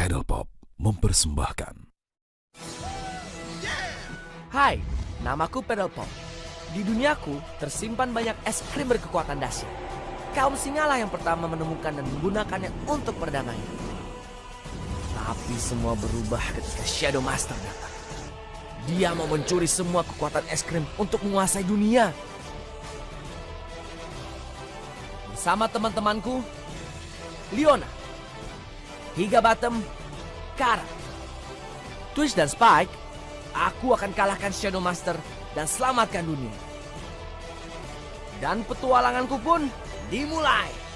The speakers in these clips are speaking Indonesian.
Pedal Pop mempersembahkan. Hai, namaku Pedal Pop. Di duniaku tersimpan banyak es krim berkekuatan dahsyat. Kaum singa lah yang pertama menemukan dan menggunakannya untuk perdamaian. Tapi semua berubah ketika Shadow Master datang. Dia mau mencuri semua kekuatan es krim untuk menguasai dunia. Bersama teman-temanku, Leona, Higginbottom, Kara, Twitch dan Spike, aku akan kalahkan Shadow Master dan selamatkan dunia. Dan petualanganku pun dimulai.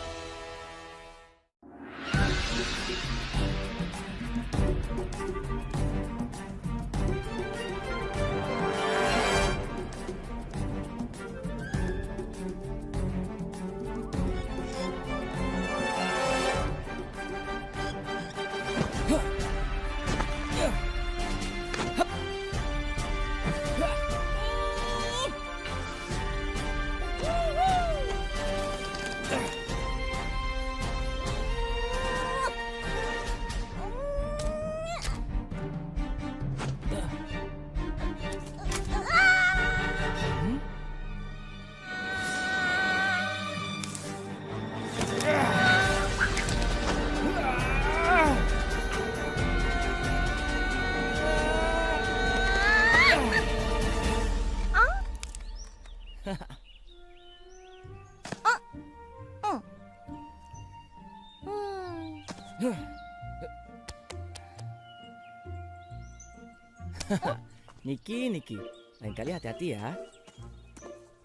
Niki, lain kali hati-hati ya.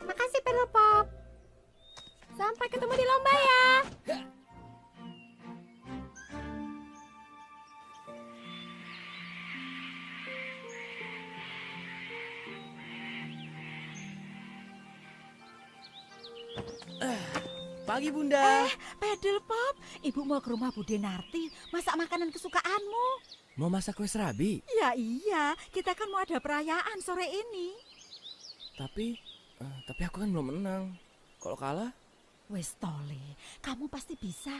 Makasih Pedal Pop. Sampai ketemu di lomba ya. Pagi Bunda. Pedal Pop, Ibu mau ke rumah Bude Narti, masak makanan kesukaanmu. Mau masak kue serabi? Ya iya, kita kan mau ada perayaan sore ini. Tapi aku kan belum menang. Kalau kalah? Wes Tole, kamu pasti bisa.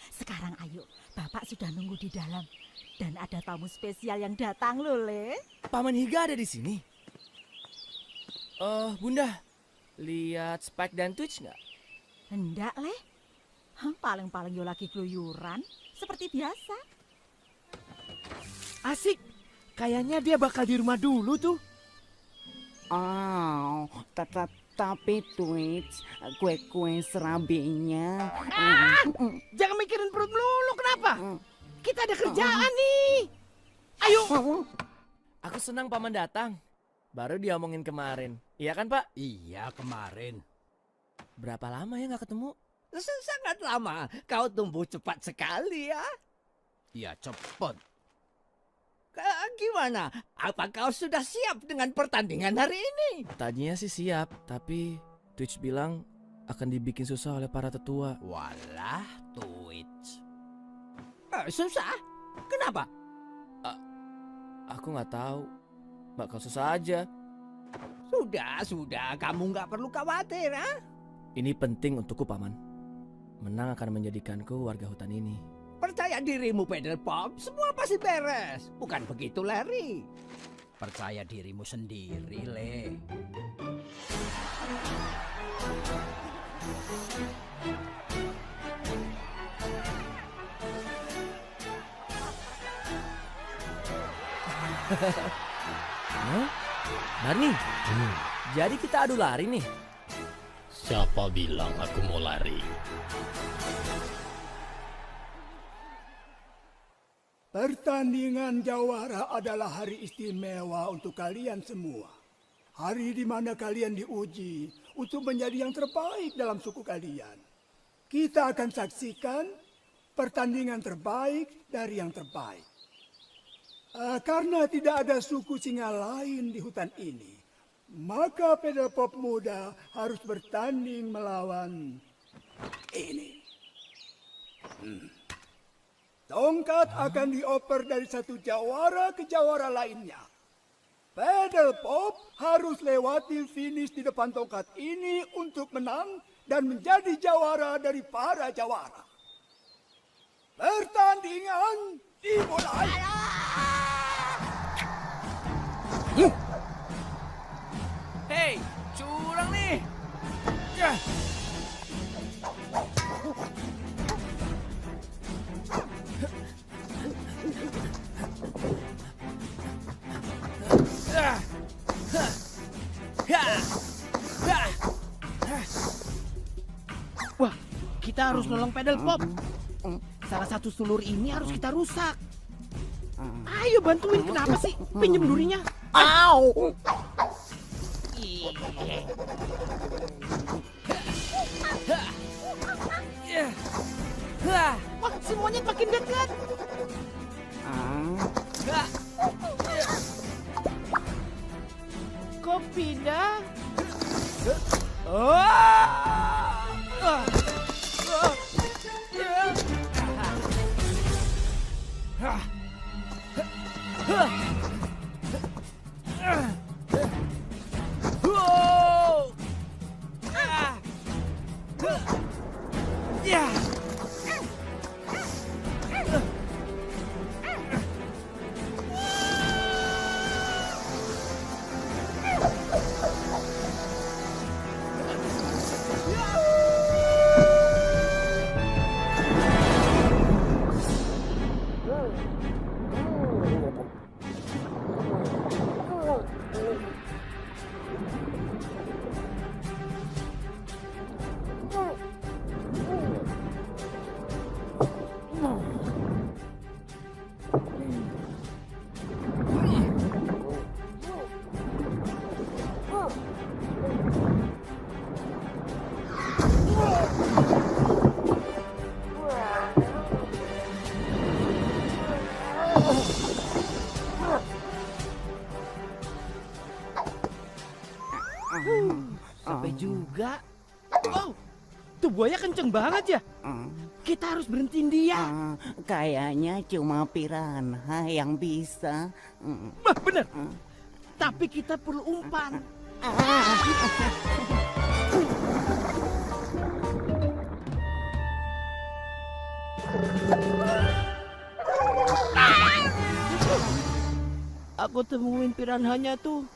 Sekarang ayo, Bapak sudah nunggu di dalam. Dan ada tamu spesial yang datang loh, Le. Paman Higa ada di sini. Bunda, lihat Spike dan Twitch nggak? Hendak, Le. Paling-paling yo lagi keluyuran, seperti biasa. Asik, kayaknya dia bakal di rumah dulu tuh. Oh, tapi Twitch, kue-kue serabinya. Jangan mikirin perut melulu, kenapa? Kita ada kerjaan nih. Ayo. Aku senang Paman datang. Baru diomongin kemarin. Iya kan Pak? Iya kemarin. Berapa lama ya nggak ketemu? Sangat lama. Kau tumbuh cepat sekali ya. Iya cepet. Gimana? Apa kau sudah siap dengan pertandingan hari ini? Tadinya sih siap, tapi Twitch bilang akan dibikin susah oleh para tetua. Walah, Twitch. Susah? Kenapa? Aku nggak tahu. Bakal susah aja. Sudah. Kamu nggak perlu khawatir, ha? Ini penting untukku, Paman. Menang akan menjadikanku warga hutan ini. Percaya dirimu, Pedal Pop. Semua pasti beres. Bukan begitu, Larry. Percaya dirimu sendiri, Le. Barney, jadi kita adu lari nih. Siapa bilang aku mau lari? Pertandingan jawara adalah hari istimewa untuk kalian semua. Hari di mana kalian diuji untuk menjadi yang terbaik dalam suku kalian. Kita akan saksikan pertandingan terbaik dari yang terbaik. Karena tidak ada suku singa lain di hutan ini, maka Pedal Pop muda harus bertanding melawan ini. Tongkat akan dioper dari satu jawara ke jawara lainnya. Pedal Pop harus lewati finish di depan tongkat ini untuk menang dan menjadi jawara dari para jawara. Pertandingan Dimulai. Hei, curang nih. Ya. Wah, kita harus nolong pedal pop. Salah satu sulur ini harus kita rusak. Ayo bantuin, kenapa sih? Pinjem durinya. Au! Wah, si monyet makin dekat. Kok pindah? Sampai juga. Wow, tuh buaya kenceng banget ya. Kita harus berhentiin dia. Kayaknya cuma piranha yang bisa. Bah, bener. Tapi kita perlu umpan. Aku temuin piranhanya tuh.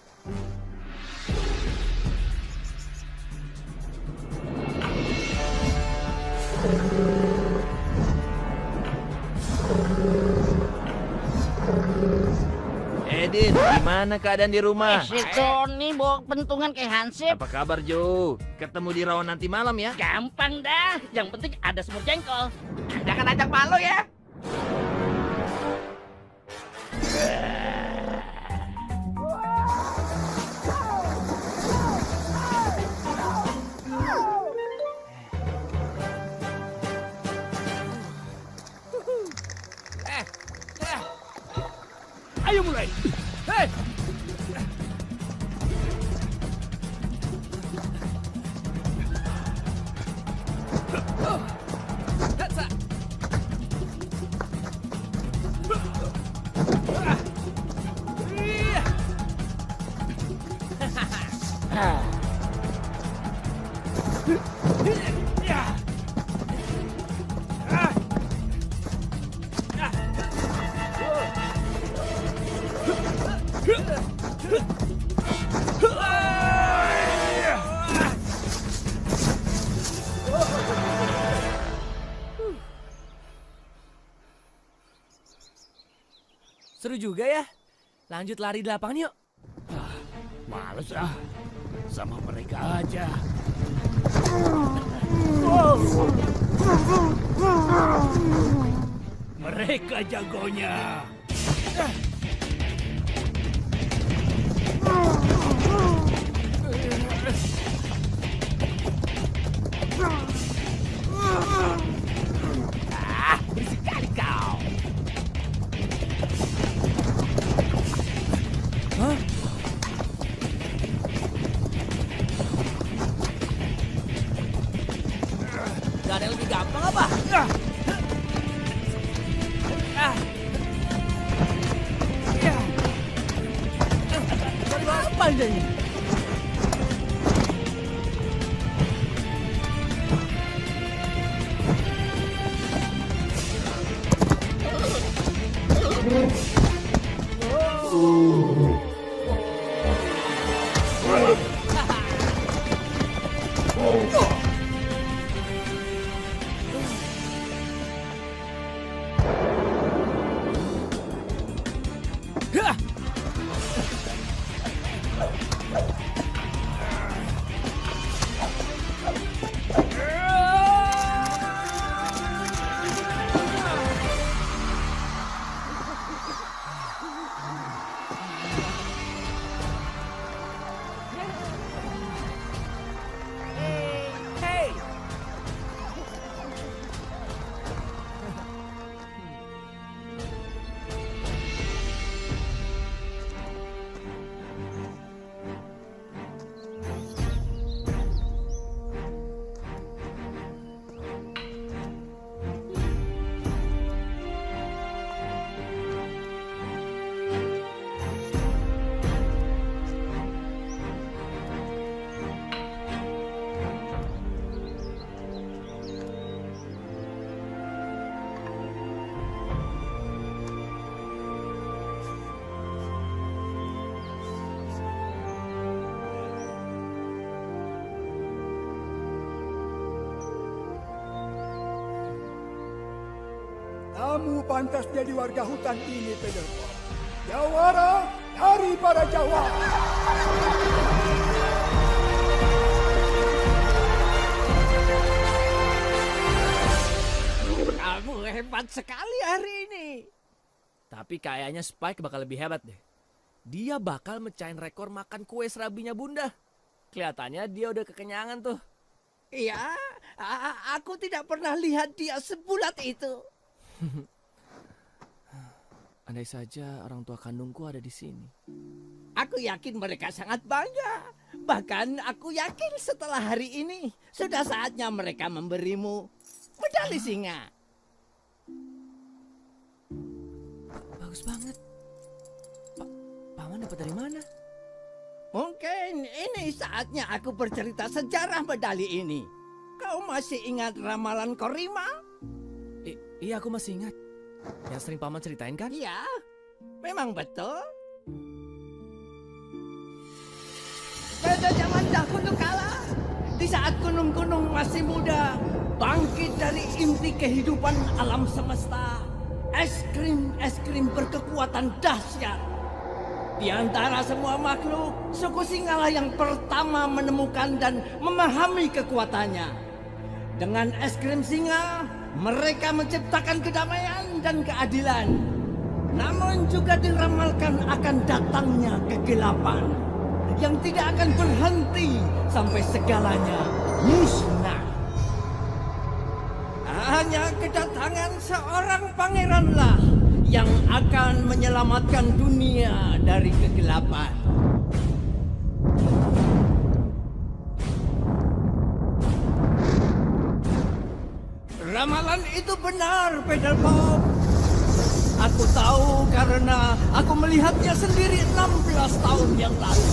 Edin, gimana keadaan di rumah? Si Tony bawa pentungan kayak Hansip. Apa kabar Jo? Ketemu di rawan nanti malam ya? Gampang dah. Yang penting ada semur jengkol. Jangan ajak malu ya. Ayo mulai. Hei. Seru juga ya. Lanjut lari di lapangan yuk. Males ah, sama mereka aja. Mereka jagonya. Berisik kali kau. Gak ada yang lebih gampang apa? Apa ini? Hey! Kamu pantas jadi warga hutan ini, Pedelpop. Jawara dari para jawara. Kamu hebat sekali hari ini. Tapi kayaknya Spike bakal lebih hebat deh. Dia bakal mecahin rekor makan kue serabinya Bunda. Kelihatannya dia udah kekenyangan tuh. Iya, aku tidak pernah lihat dia sebulat itu. Andai saja orang tua kandungku ada di sini. Aku yakin mereka sangat bangga. Bahkan aku yakin setelah hari ini sudah saatnya mereka memberimu medali singa. Bagus banget. Paman dapat dari mana? Mungkin ini saatnya aku bercerita sejarah medali ini. Kau masih ingat ramalan Korima? Iya, aku masih ingat. Yang sering Paman ceritain kan? Iya, memang betul. Pada zaman dahulu kala, di saat gunung-gunung masih muda, bangkit dari inti kehidupan alam semesta, es krim berkekuatan dahsyat. Di antara semua makhluk, suku Singalah yang pertama menemukan dan memahami kekuatannya. Dengan es krim singa, mereka menciptakan kedamaian dan keadilan. Namun juga diramalkan akan datangnya kegelapan yang tidak akan berhenti sampai segalanya musnah. Hanya kedatangan seorang pangeranlah yang akan menyelamatkan dunia dari kegelapan. Ramalan itu benar, Pedelpop. Aku tahu karena aku melihatnya sendiri 16 tahun yang lalu.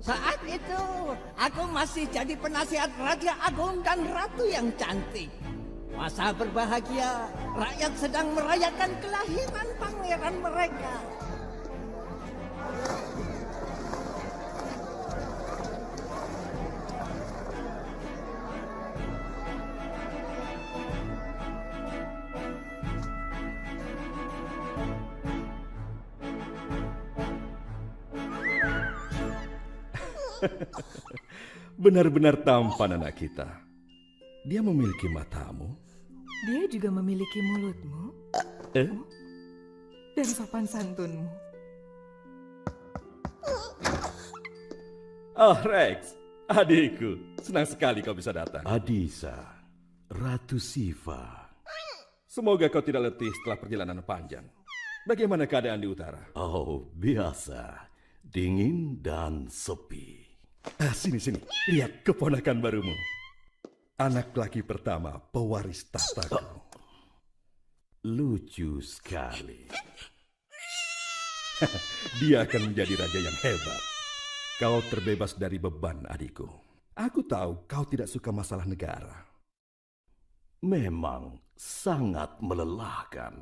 Saat itu, aku masih jadi penasihat Raja Agung dan Ratu yang cantik. Masa berbahagia, rakyat sedang merayakan kelahiran pangeran mereka. Benar-benar tampan anak kita. Dia memiliki matamu. Dia juga memiliki mulutmu. Dan sopan santunmu. Oh Rex, adikku. Senang sekali kau bisa datang. Adisa, Ratu Siva. Semoga kau tidak letih setelah perjalanan panjang. Bagaimana keadaan di utara? Oh, biasa. Dingin dan sepi. Sini. Lihat keponakan barumu. Anak laki pertama pewaris tahtaku. Lucu sekali. Dia akan menjadi raja yang hebat. Kau terbebas dari beban, adikku. Aku tahu kau tidak suka masalah negara. Memang sangat melelahkan.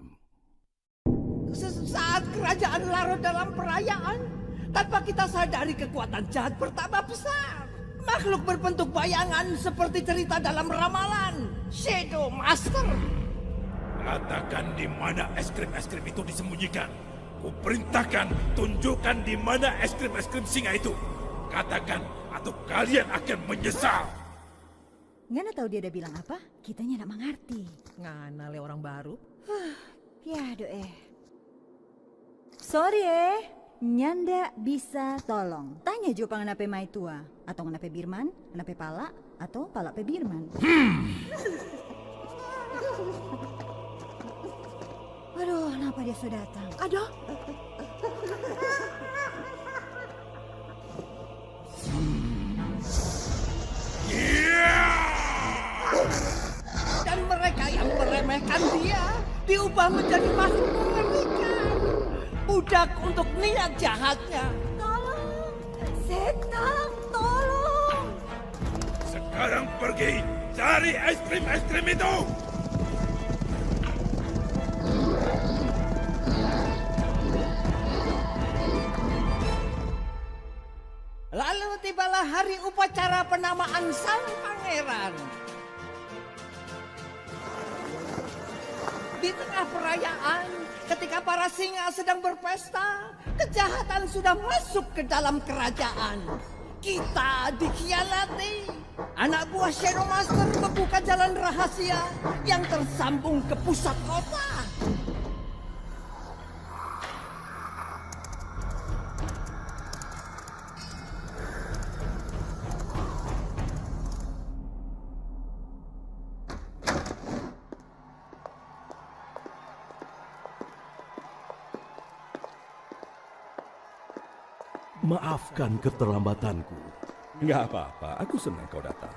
Saat kerajaan larut dalam perayaan, tanpa kita sadari kekuatan jahat bertambah besar. Makhluk berbentuk bayangan seperti cerita dalam ramalan. Shadow Master. Katakan di mana es krim itu disembunyikan. Kuperintahkan tunjukkan di mana es krim singa itu. Katakan atau kalian akan menyesal. Ngana tahu dia ada bilang apa? Kitanya nak mengerti. Ngana le orang baru. Ya doe. Sorry nyanda bisa tolong. Tanya jo pangan ape mai tua. Atau nganape Birman, nganape pala, atau pala pe Birman. Aduh, kenapa dia sudah datang? Aduh. Dan mereka yang meremehkan dia diubah menjadi makhluk mengerikan. Budak untuk niat jahatnya. Tolong, setan, tolong. Sekarang pergi cari es krim itu. Lalu tibalah hari upacara penamaan sang pangeran. Di tengah perayaan, ketika para singa sedang berpesta, kejahatan sudah masuk ke dalam kerajaan. Kita dikhianati. Anak buah Shadow Master membuka jalan rahasia yang tersambung ke pusat kota. Maafkan keterlambatanku. Nggak apa-apa, aku senang kau datang.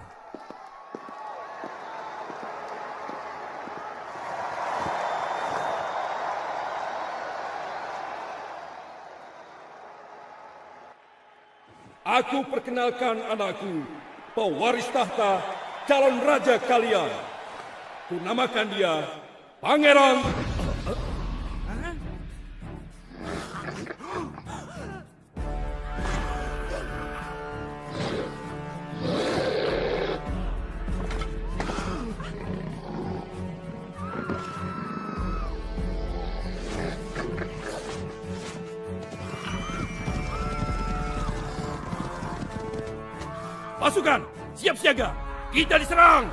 Aku perkenalkan anakku, pewaris tahta, calon raja kalian. Kunamakan dia Pangeran. Pasukan, siap siaga. Kita diserang.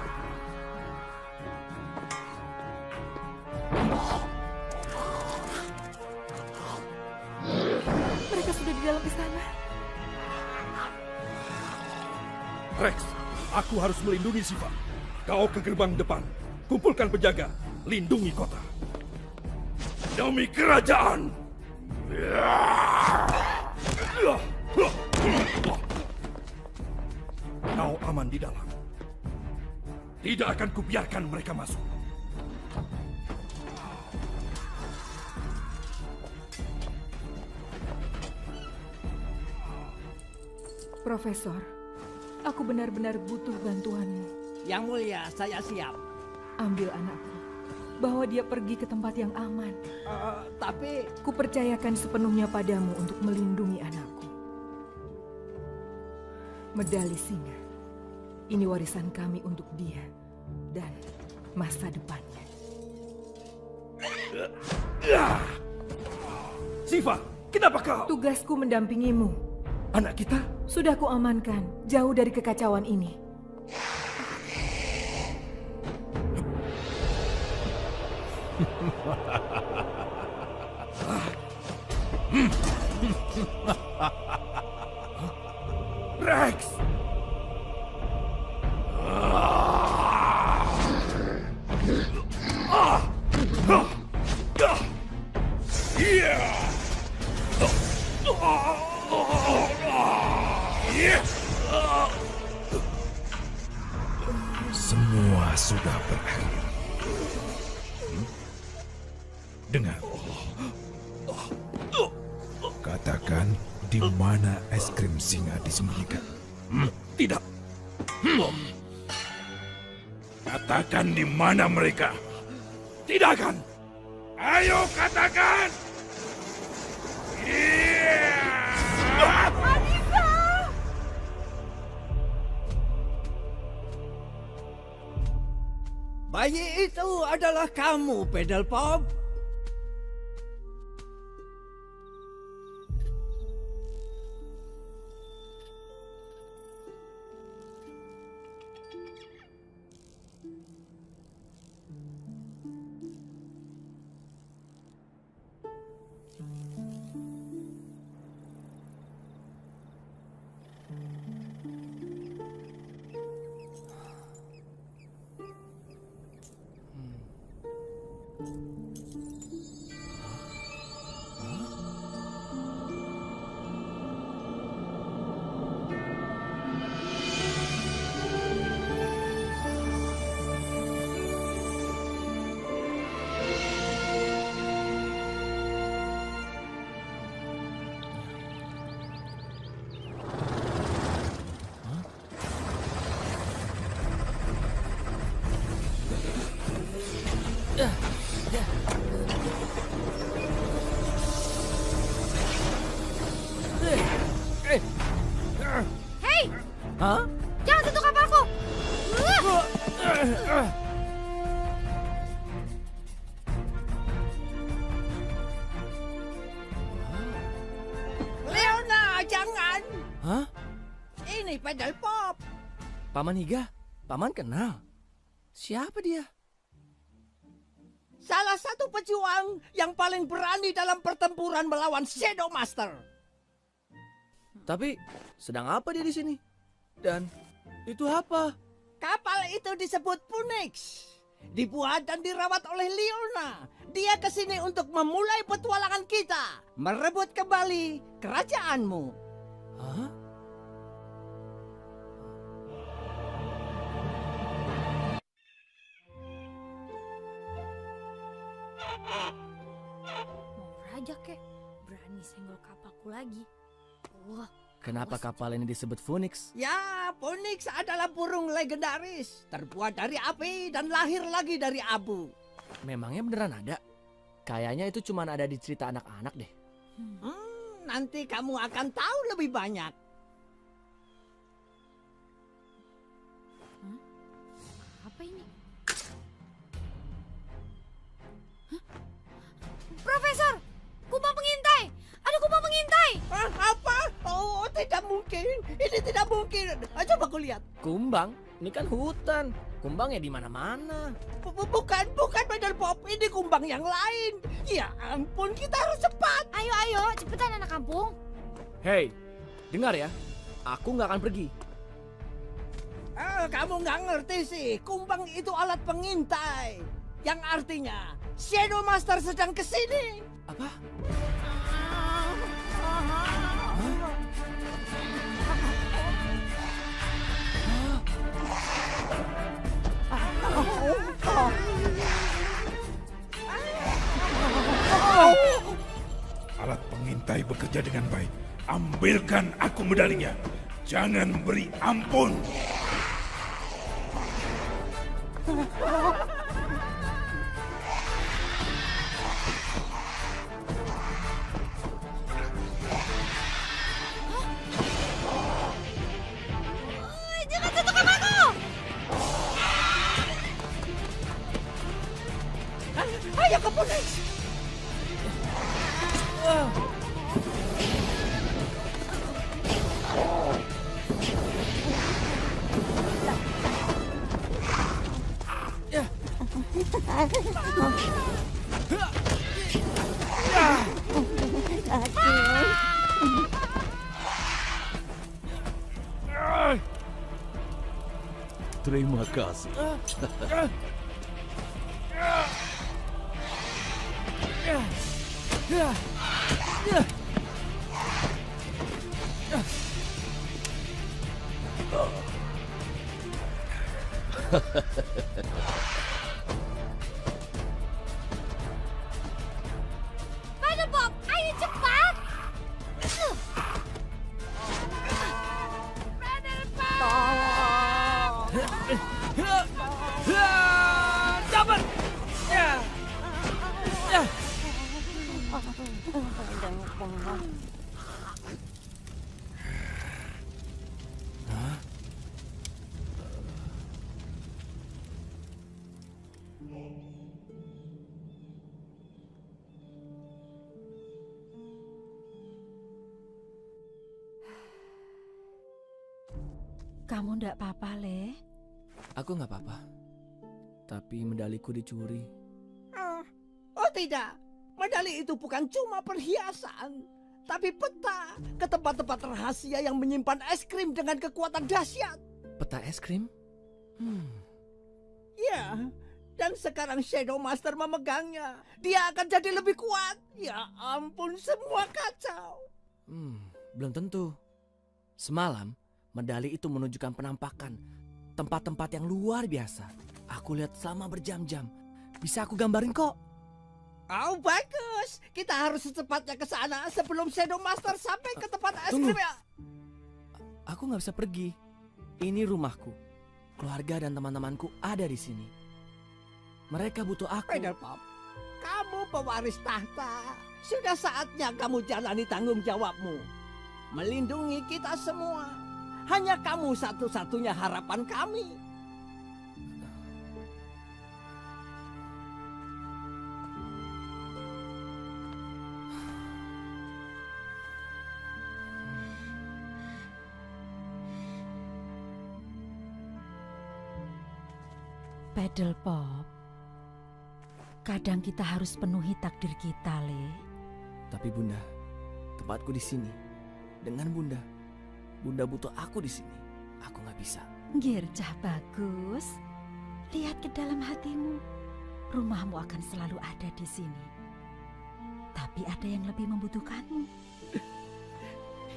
Mereka sudah di dalam istana. Rex, aku harus melindungi Siva. Kau ke gerbang depan. Kumpulkan penjaga. Lindungi kota. Demi kerajaan. Kau aman di dalam. Tidak akan kubiarkan mereka masuk. Profesor, aku benar-benar butuh bantuanmu. Yang mulia, saya siap. Ambil anakku. Bawa dia pergi ke tempat yang aman. Tapi kupercayakan sepenuhnya padamu untuk melindungi anakku. Medali singa. Ini warisan kami untuk dia dan masa depannya. Siva, kenapa kau? Tugasku mendampingimu. Anak kita? Sudah kuamankan, jauh dari kekacauan ini. Rex! dengar. Katakan di mana es krim singa disembunyikan. Tidak. Katakan di mana mereka. Tidak akan. Ayo katakan. Bayi itu adalah kamu, Pedal Pop. Hei! Hah? Jangan sentuh kapalku! Leona, jangan! Hah? Ini Pedal Pop. Paman Higa? Paman kenal? Siapa dia? Salah satu pejuang yang paling berani dalam pertempuran melawan Shadow Master. Tapi sedang apa dia di sini? Dan itu apa? Kapal itu disebut Phoenix. Dibuat dan dirawat oleh Leona. Dia kesini untuk memulai petualangan kita. Merebut kembali kerajaanmu. Hah? Mau raja kek, berani senggol kapalku lagi. Wah, Kenapa kapal ini disebut Phoenix? Ya, Phoenix adalah burung legendaris. Terbuat dari api dan lahir lagi dari abu. Memangnya beneran ada? Kayaknya itu cuma ada di cerita anak-anak deh. Nanti kamu akan tahu lebih banyak. apa ini? Hah? Profesor, kumbang pengintai! Ada kumbang pengintai! Apa? Oh, tidak mungkin. Ini tidak mungkin. Coba aku lihat. Kumbang? Ini kan hutan. Kumbangnya di mana-mana. Bukan Pedal Pop. Ini kumbang yang lain. Ya ampun, kita harus cepat. Ayo, cepetan anak kampung. Hei, dengar ya. Aku nggak akan pergi. Kamu nggak ngerti sih. Kumbang itu alat pengintai. Yang artinya Shadow Master sedang kesini. Apa? Alat pengintai bekerja dengan baik. Ambilkan aku medalinya. Jangan beri ampun. Jangan sentuh kapalku! Ayo ke Phoenix. Terima kasih. Kamu ndak apa-apa, Le? Aku nggak apa-apa. Tapi medaliku dicuri. Oh tidak, medali itu bukan cuma perhiasan, tapi peta ke tempat-tempat rahasia yang menyimpan es krim dengan kekuatan dahsyat. Peta es krim? Ya, dan sekarang Shadow Master memegangnya. Dia akan jadi lebih kuat. Ya ampun, semua kacau. Belum tentu. Semalam, medali itu menunjukkan penampakan tempat-tempat yang luar biasa. Aku lihat selama berjam-jam. Bisa aku gambarin kok. Oh bagus, kita harus secepatnya ke sana sebelum Shadow Master sampai ke tempat es Tunggu. krim ya. Aku nggak bisa pergi. Ini rumahku. Keluarga dan teman-temanku ada di sini. Mereka butuh aku. Pedal Pop, kamu pewaris tahta. Sudah saatnya kamu jalani tanggung jawabmu. Melindungi kita semua. Hanya kamu satu-satunya harapan kami. Pedal Pop, kadang kita harus penuhi takdir kita, Le. Tapi Bunda, tempatku di sini. Dengan Bunda. Bunda butuh aku di sini. Aku nggak bisa. Gircah bagus. Lihat ke dalam hatimu. Rumahmu akan selalu ada di sini. Tapi ada yang lebih membutuhkanmu.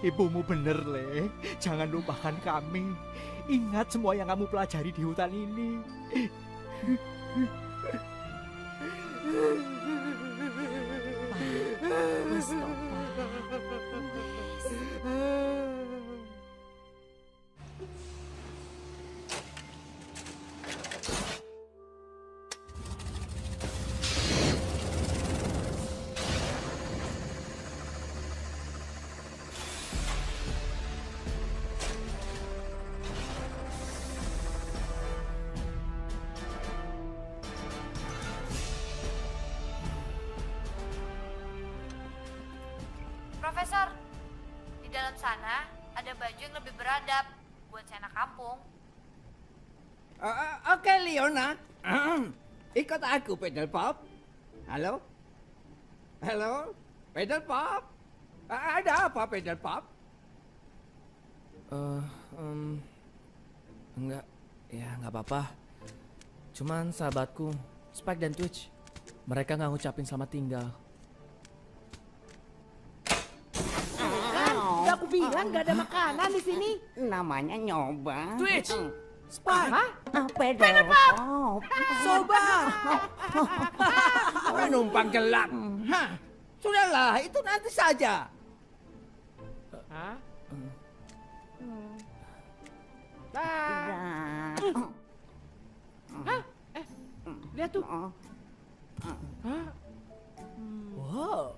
Ibumu bener, Le. Jangan lupakan kami. Ingat semua yang kamu pelajari di hutan ini. Wes toh, Profesor, di dalam sana ada baju yang lebih beradab buat anak kampung. Oke, Leona. Ikut aku, Pedal Pop. Halo? Halo? Pedal Pop? Ada apa, Pedal Pop? Enggak, ya nggak apa-apa. Cuman sahabatku, Spike dan Twitch, mereka nggak ngucapin selamat tinggal. Udah aku bilang gak ada makanan di sini. Namanya nyoba. Twitch, Spike, Pedal Pop. Sobar. Penumpang gelap. Hah, sudahlah, itu nanti saja. Hah? Hah? Lihat tuh. Hah? Wow.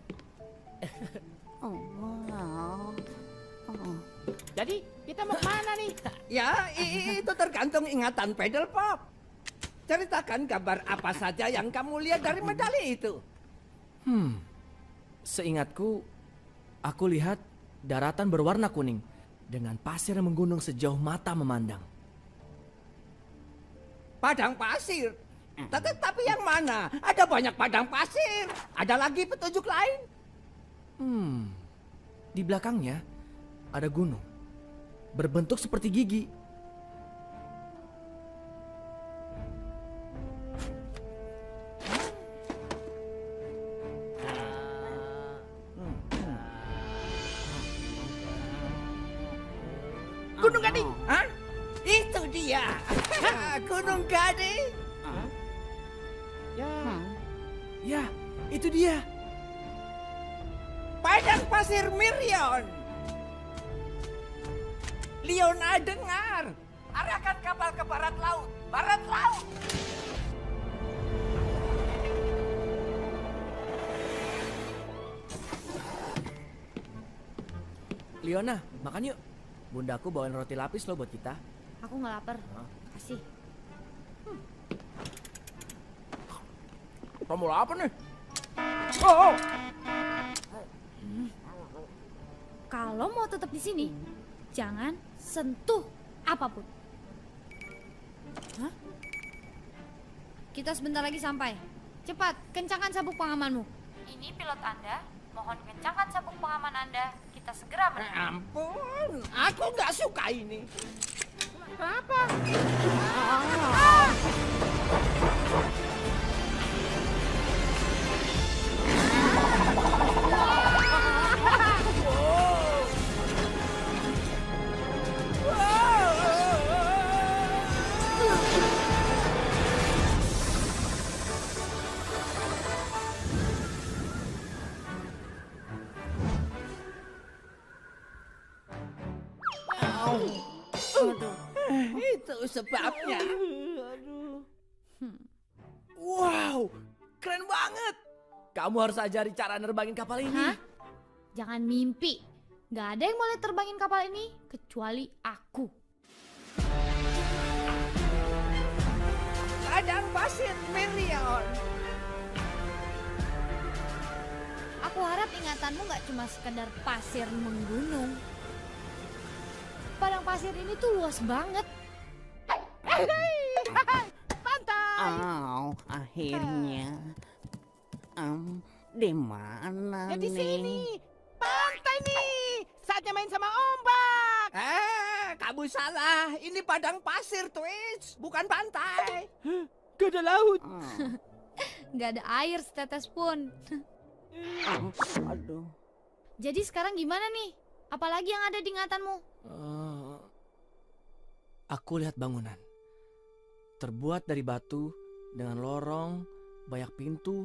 Jadi kita mau kemana nih? Ya, itu tergantung ingatan Pedal Pop. Ceritakan kabar apa saja yang kamu lihat dari medali itu. Seingatku, aku lihat daratan berwarna kuning dengan pasir yang menggunung sejauh mata memandang. Padang pasir. Tapi yang mana? Ada banyak padang pasir. Ada lagi petunjuk lain? Di belakangnya ada gunung berbentuk seperti gigi. Gunung Gading. Hah? Itu dia. Gunung Gading. Ya, itu dia. Padang pasir Mirion. Leona dengar. Arahkan kapal ke barat laut. Barat laut. Leona, makan yuk. Bundaku bawain roti lapis loh buat kita. Aku nggak lapar. Kasih. Kamu apa nih? Oh. Kalau mau tetap di sini, jangan sentuh apapun. Hah? Kita sebentar lagi sampai. Cepat, kencangkan sabuk pengamanmu. Ini pilot Anda. Mohon kencangkan sabuk pengaman Anda. Kita segera menuju. Ampun, aku nggak suka ini. Kenapa? Itu sebabnya. Wow, keren banget. Kamu harus ajari cara nerbangin kapal ini. Hah? Jangan mimpi. Gak ada yang boleh terbangin kapal ini kecuali aku. Padang pasir Merion. Aku harap ingatanmu gak cuma sekedar pasir menggunung. Padang pasir ini tuh luas banget. Pantai. Oh, akhirnya. Di mana Ya di nih? sini. Pantai nih. Saatnya main sama ombak. Kamu salah. Ini padang pasir, Twitch, bukan pantai. Gak ada laut. Gak ada air setetes pun. Aduh. Jadi sekarang gimana nih? Apalagi yang ada di ingatanmu? Aku lihat bangunan. Terbuat dari batu dengan lorong, banyak pintu.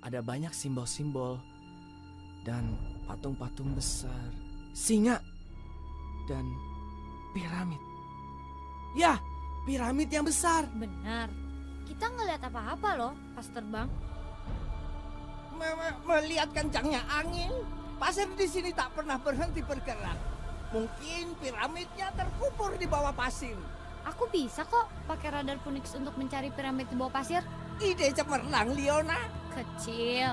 Ada banyak simbol-simbol dan patung-patung besar. Singa dan piramid. Ya, piramid yang besar. Benar. Kita ngeliat apa-apa loh pas terbang. Melihat kencangnya angin, pasir di sini tak pernah berhenti bergerak. Mungkin piramidnya terkubur di bawah pasir. Aku bisa kok pakai radar Phoenix untuk mencari piramid di bawah pasir. Ide cemerlang, Leona. Kecil.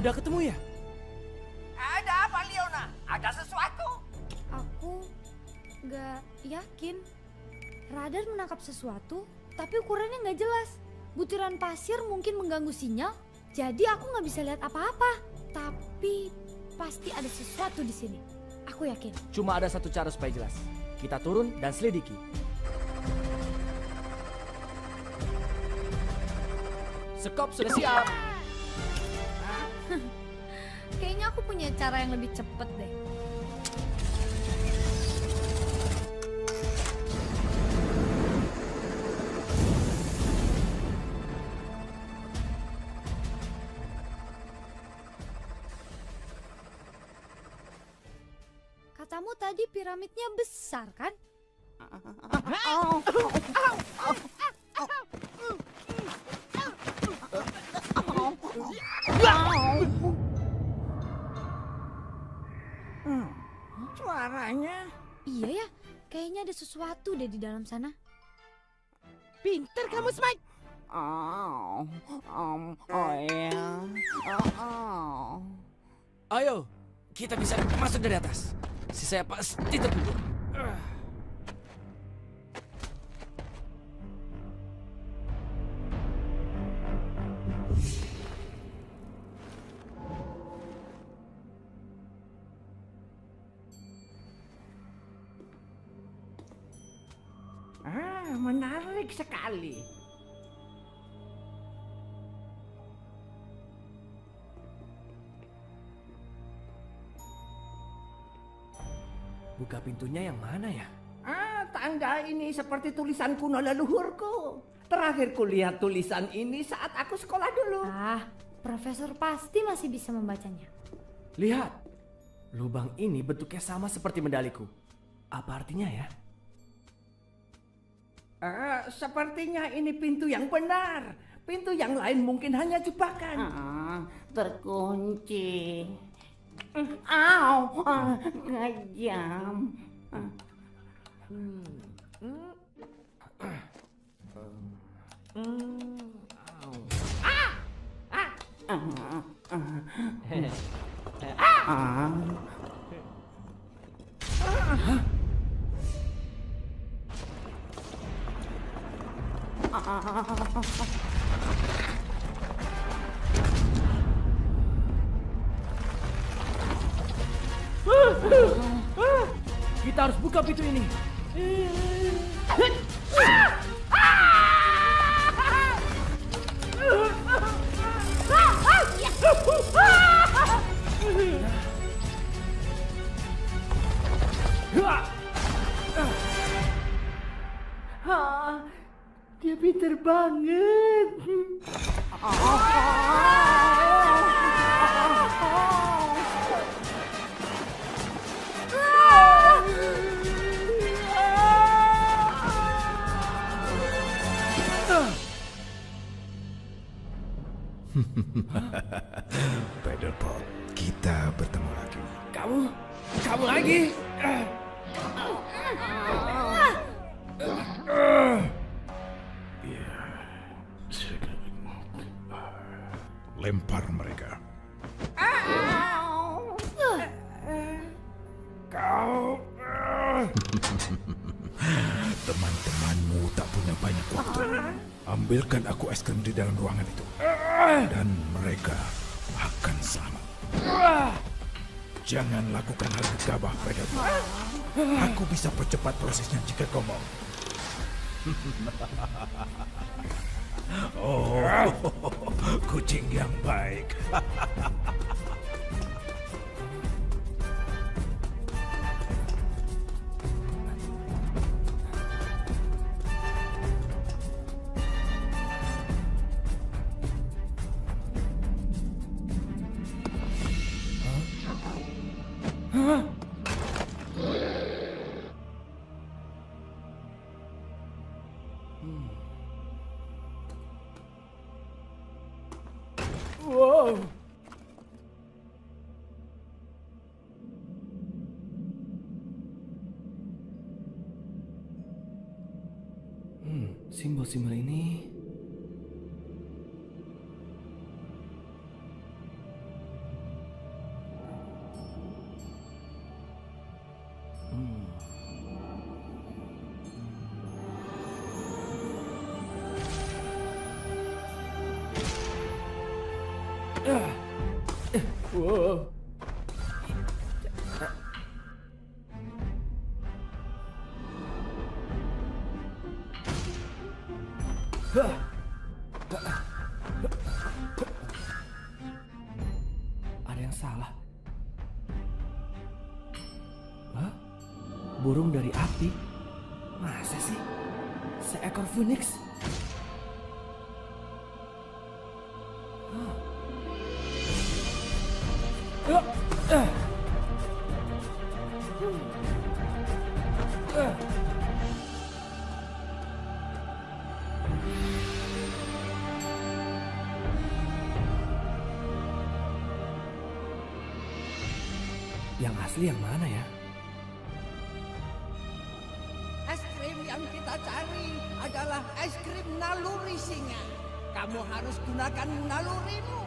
Udah ketemu ya? Ada apa, Leona? Ada sesuatu? Aku gak yakin. Radar menangkap sesuatu, tapi ukurannya gak jelas. Butiran pasir mungkin mengganggu sinyal, jadi aku gak bisa lihat apa-apa. Tapi pasti ada sesuatu di sini. Aku yakin. Cuma ada satu cara supaya jelas. Kita turun dan selidiki. Sekop sudah siap. Kayaknya aku punya cara yang lebih cepet deh. Katamu tadi piramidnya besar kan? Suaranya. Iya ya, kayaknya ada sesuatu deh di dalam sana. Pinter kamu, Smite. Ya. Ayo, kita bisa masuk dari atas. Si saya pasti terkubur. menarik sekali. Buka pintunya yang mana ya? Tanda ini seperti tulisan kuno leluhurku. Terakhir kulihat tulisan ini saat aku sekolah dulu. Profesor pasti masih bisa membacanya. Lihat, lubang ini bentuknya sama seperti medaliku. Apa artinya ya? Sepertinya ini pintu yang benar. Pintu yang lain mungkin hanya jebakan. Terkunci. Kejam. Kita harus buka pintu ini. Dia pinter banget. Paddlepop, kita bertemu lagi. Kamu lagi? Lempar mereka. Kau. Teman-temanmu tak punya banyak waktu. Ambilkan aku es krim di dalam ruangan itu. Dan mereka akan selamat. Jangan lakukan hal gegabah, Paddlepop. Aku bisa percepat prosesnya jika kau mau. Oh, kucing yang baik. Wow. Simbol-simbol ini wow. Ada yang salah. Hah? Burung dari api? Masa sih? Seekor phoenix? Yang asli yang mana ya? Es krim yang kita cari adalah es krim naluri singa. Kamu harus gunakan nalurimu.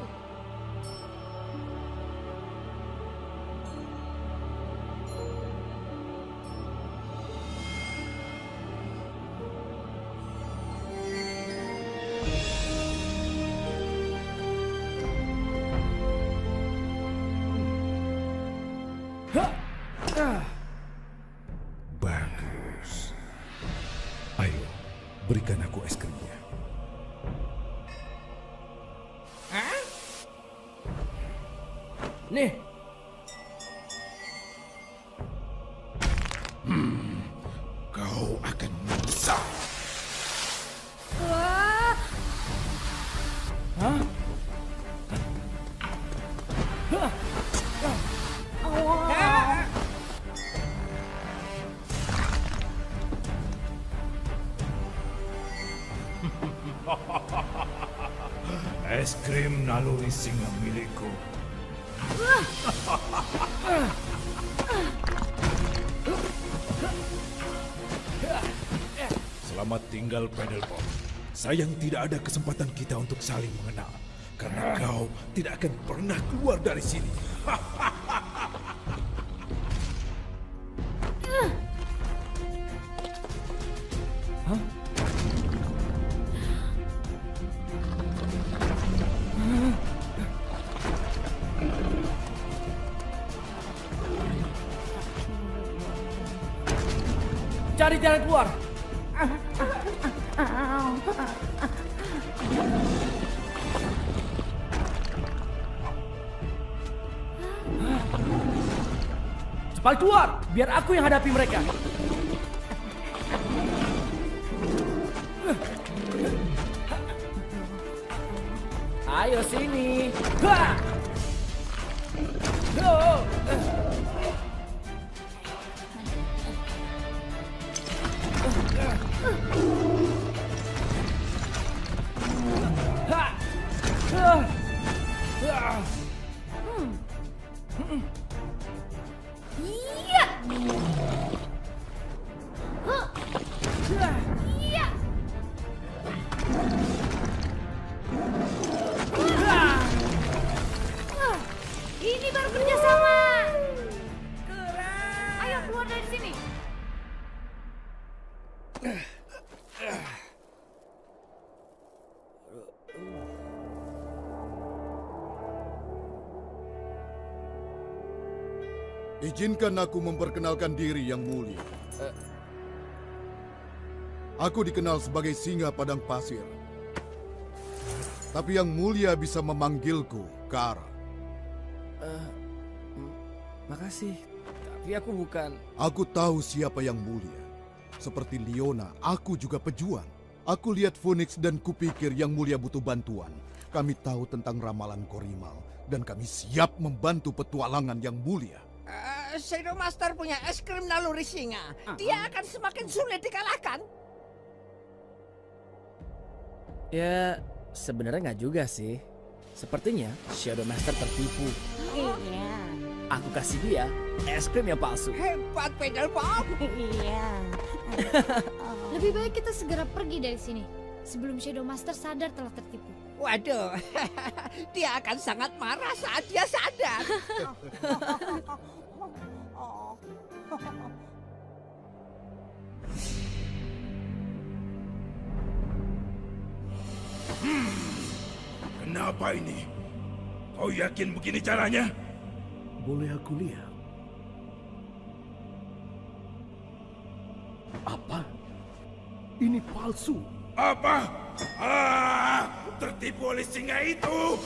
Bagus. Ayo, berikan aku es krimnya. Hah? Nih. Kau akan menyesal. Wah, Hah? Es krim naluri singa milikku. Selamat tinggal Pedelpop. Sayang tidak ada kesempatan kita untuk saling mengenal. Karena kau tidak akan pernah keluar dari sini. Hah? Cari jalan keluar. Cepat keluar, biar aku yang hadapi mereka. Ayo sini. Ha! Oh. iya. Huh. Iya. Wah, ini baru kerjasama. Ayo keluar dari sini. Izinkan aku memperkenalkan diri yang mulia. Aku dikenal sebagai singa padang pasir. Tapi yang mulia bisa memanggilku Kara. Makasih, tapi aku bukan. Aku tahu siapa yang mulia. Seperti Leona, aku juga pejuang. Aku lihat Phoenix dan kupikir yang mulia butuh bantuan. Kami tahu tentang ramalan Korimal dan kami siap membantu petualangan yang mulia. Shadow Master punya es krim naluri singa. Dia akan semakin sulit dikalahkan. Ya, sebenarnya nggak juga sih. Sepertinya Shadow Master tertipu. Iya. Aku kasih dia es krim yang palsu. Hebat Pedelpop. Iya. Lebih baik kita segera pergi dari sini sebelum Shadow Master sadar telah tertipu. Waduh, dia akan sangat marah saat dia sadar. Kenapa ini? Kau yakin begini caranya? Boleh aku lihat? Apa? Ini palsu. Apa? Tertipu oleh singa itu.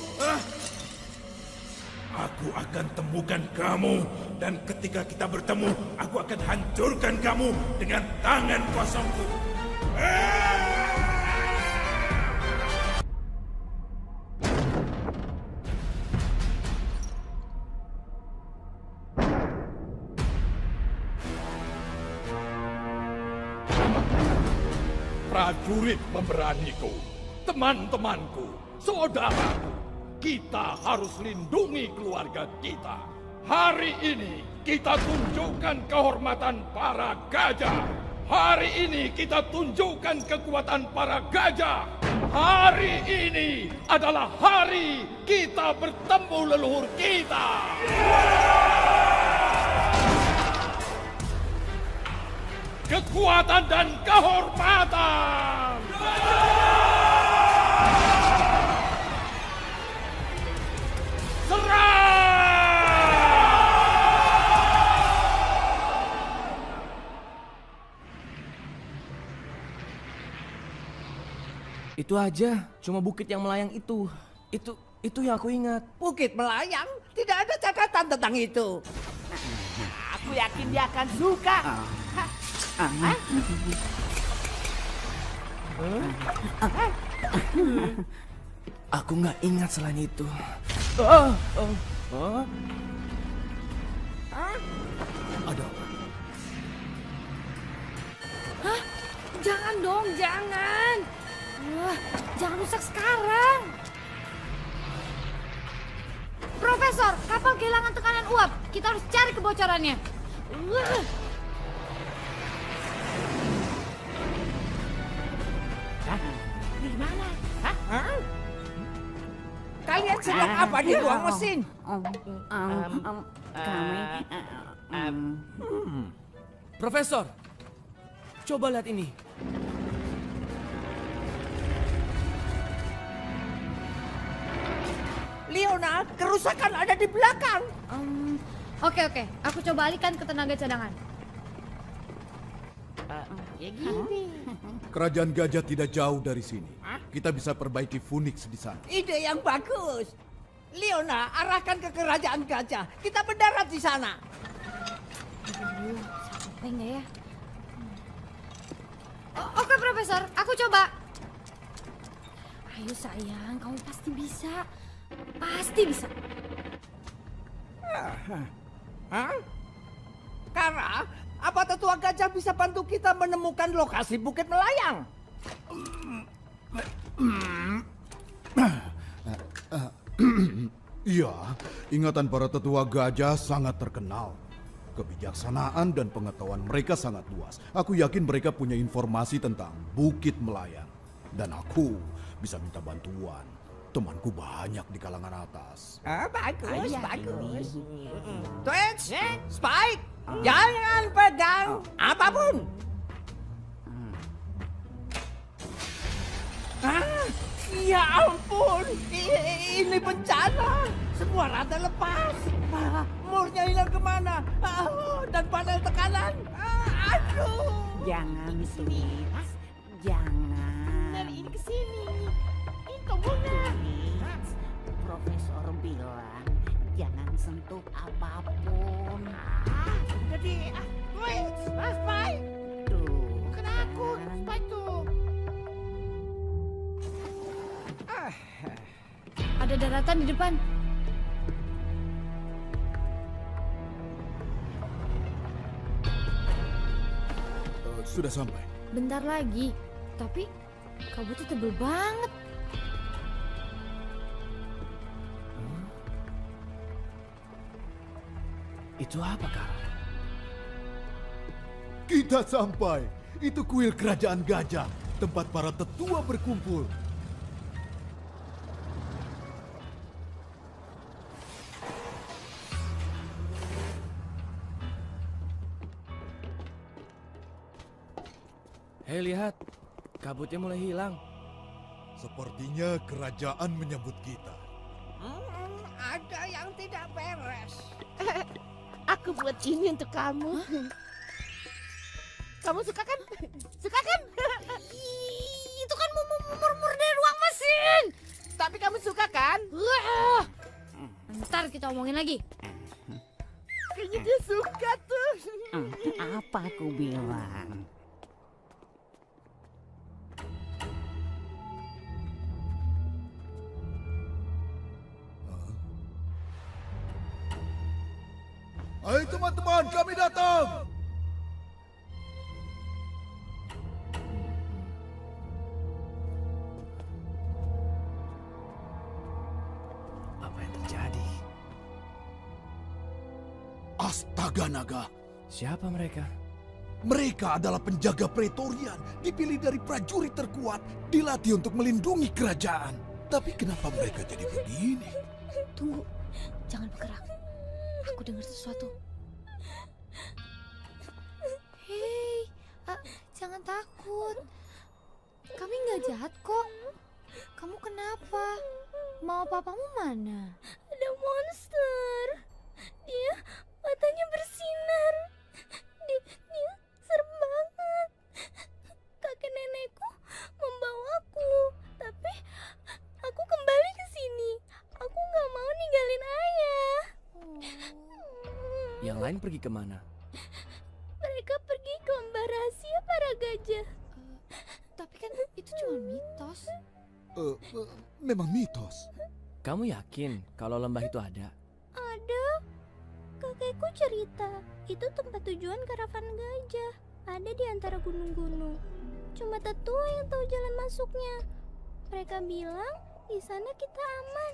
Aku akan temukan kamu, dan ketika kita bertemu, aku akan hancurkan kamu dengan tangan kosongku. Prajurit pemberaniku, teman-temanku, saudaraku, kita harus lindungi keluarga kita. Hari ini kita tunjukkan kehormatan para gajah. Hari ini kita tunjukkan kekuatan para gajah. Hari ini adalah hari kita bertemu leluhur kita. Kekuatan dan kehormatan. Itu aja, cuma bukit yang melayang itu. Itu yang aku ingat. Bukit melayang? Tidak ada catatan tentang itu. Aku yakin dia akan suka. Aku nggak ingat selain itu. Ada apa? Hah? Jangan dong, jangan. Wah, jangan rusak sekarang. Profesor, kapal kehilangan tekanan uap. Kita harus cari kebocorannya. Di mana? Kalian sedang apa di ruang mesin? Profesor, coba lihat ini. Leona, kerusakan ada di belakang. Oke, aku coba alihkan ke tenaga cadangan. Ya gini. Kerajaan gajah tidak jauh dari sini. Kita bisa perbaiki Phoenix di sana. Ide yang bagus. Leona, arahkan ke kerajaan gajah. Kita mendarat di sana. Sampai nggak ya? Oke, Profesor, aku coba. Ayo sayang, kamu pasti bisa. Pasti bisa. Kara, apa tetua gajah bisa bantu kita menemukan lokasi Bukit Melayang? Iya, ingatan para tetua gajah sangat terkenal. Kebijaksanaan dan pengetahuan mereka sangat luas. Aku yakin mereka punya informasi tentang Bukit Melayang. Dan aku bisa minta bantuan. Temanku banyak di kalangan atas. Bagus. Twitch, Spike, jangan pegang apapun. Ya ampun, ini bencana. Semua rada lepas. Murnya hilang kemana? Dan panel tekanan. Aduh. Jangan, Twitch. Jangan. Dari ini ke sini. Ini komunal. Profesor bilang jangan sentuh apapun. Jadi, Twitch, Spike. Bukan aku, Spike tuh. Ada daratan di depan. Sudah sampai. Bentar lagi. Tapi kabutnya tebel banget. Itu apa, Kak? Kita sampai. Itu kuil kerajaan gajah. Tempat para tetua berkumpul. Hei, lihat. Kabutnya mulai hilang. Sepertinya kerajaan menyambut kita. Ada yang tidak beres. Aku buat ini untuk kamu. Kamu suka kan? Suka kan? Itu kan murmur dari ruang mesin. Tapi kamu suka kan? Ntar kita omongin lagi. Kayaknya dia suka tuh. Apa aku bilang? Hai teman-teman, kami datang. Apa yang terjadi? Astaga naga. Siapa mereka? Mereka adalah penjaga Praetorian, dipilih dari prajurit terkuat, dilatih untuk melindungi kerajaan. Tapi kenapa mereka jadi begini? Tunggu, jangan bergerak. Aku dengar sesuatu. Hei, jangan takut. Kami nggak jahat kok. Kamu kenapa? Mau papamu mana? Ada monster. Dia matanya bersinar. Dia serem banget. Kakek nenekku membawaku, Yang lain pergi kemana? Mereka pergi ke lembah rahasia para gajah. Tapi kan itu cuma mitos. Memang mitos. Kamu yakin kalau lembah itu ada? Ada. Kakekku cerita, itu tempat tujuan karavan gajah. Ada di antara gunung-gunung. Cuma tetua yang tahu jalan masuknya. Mereka bilang di sana kita aman.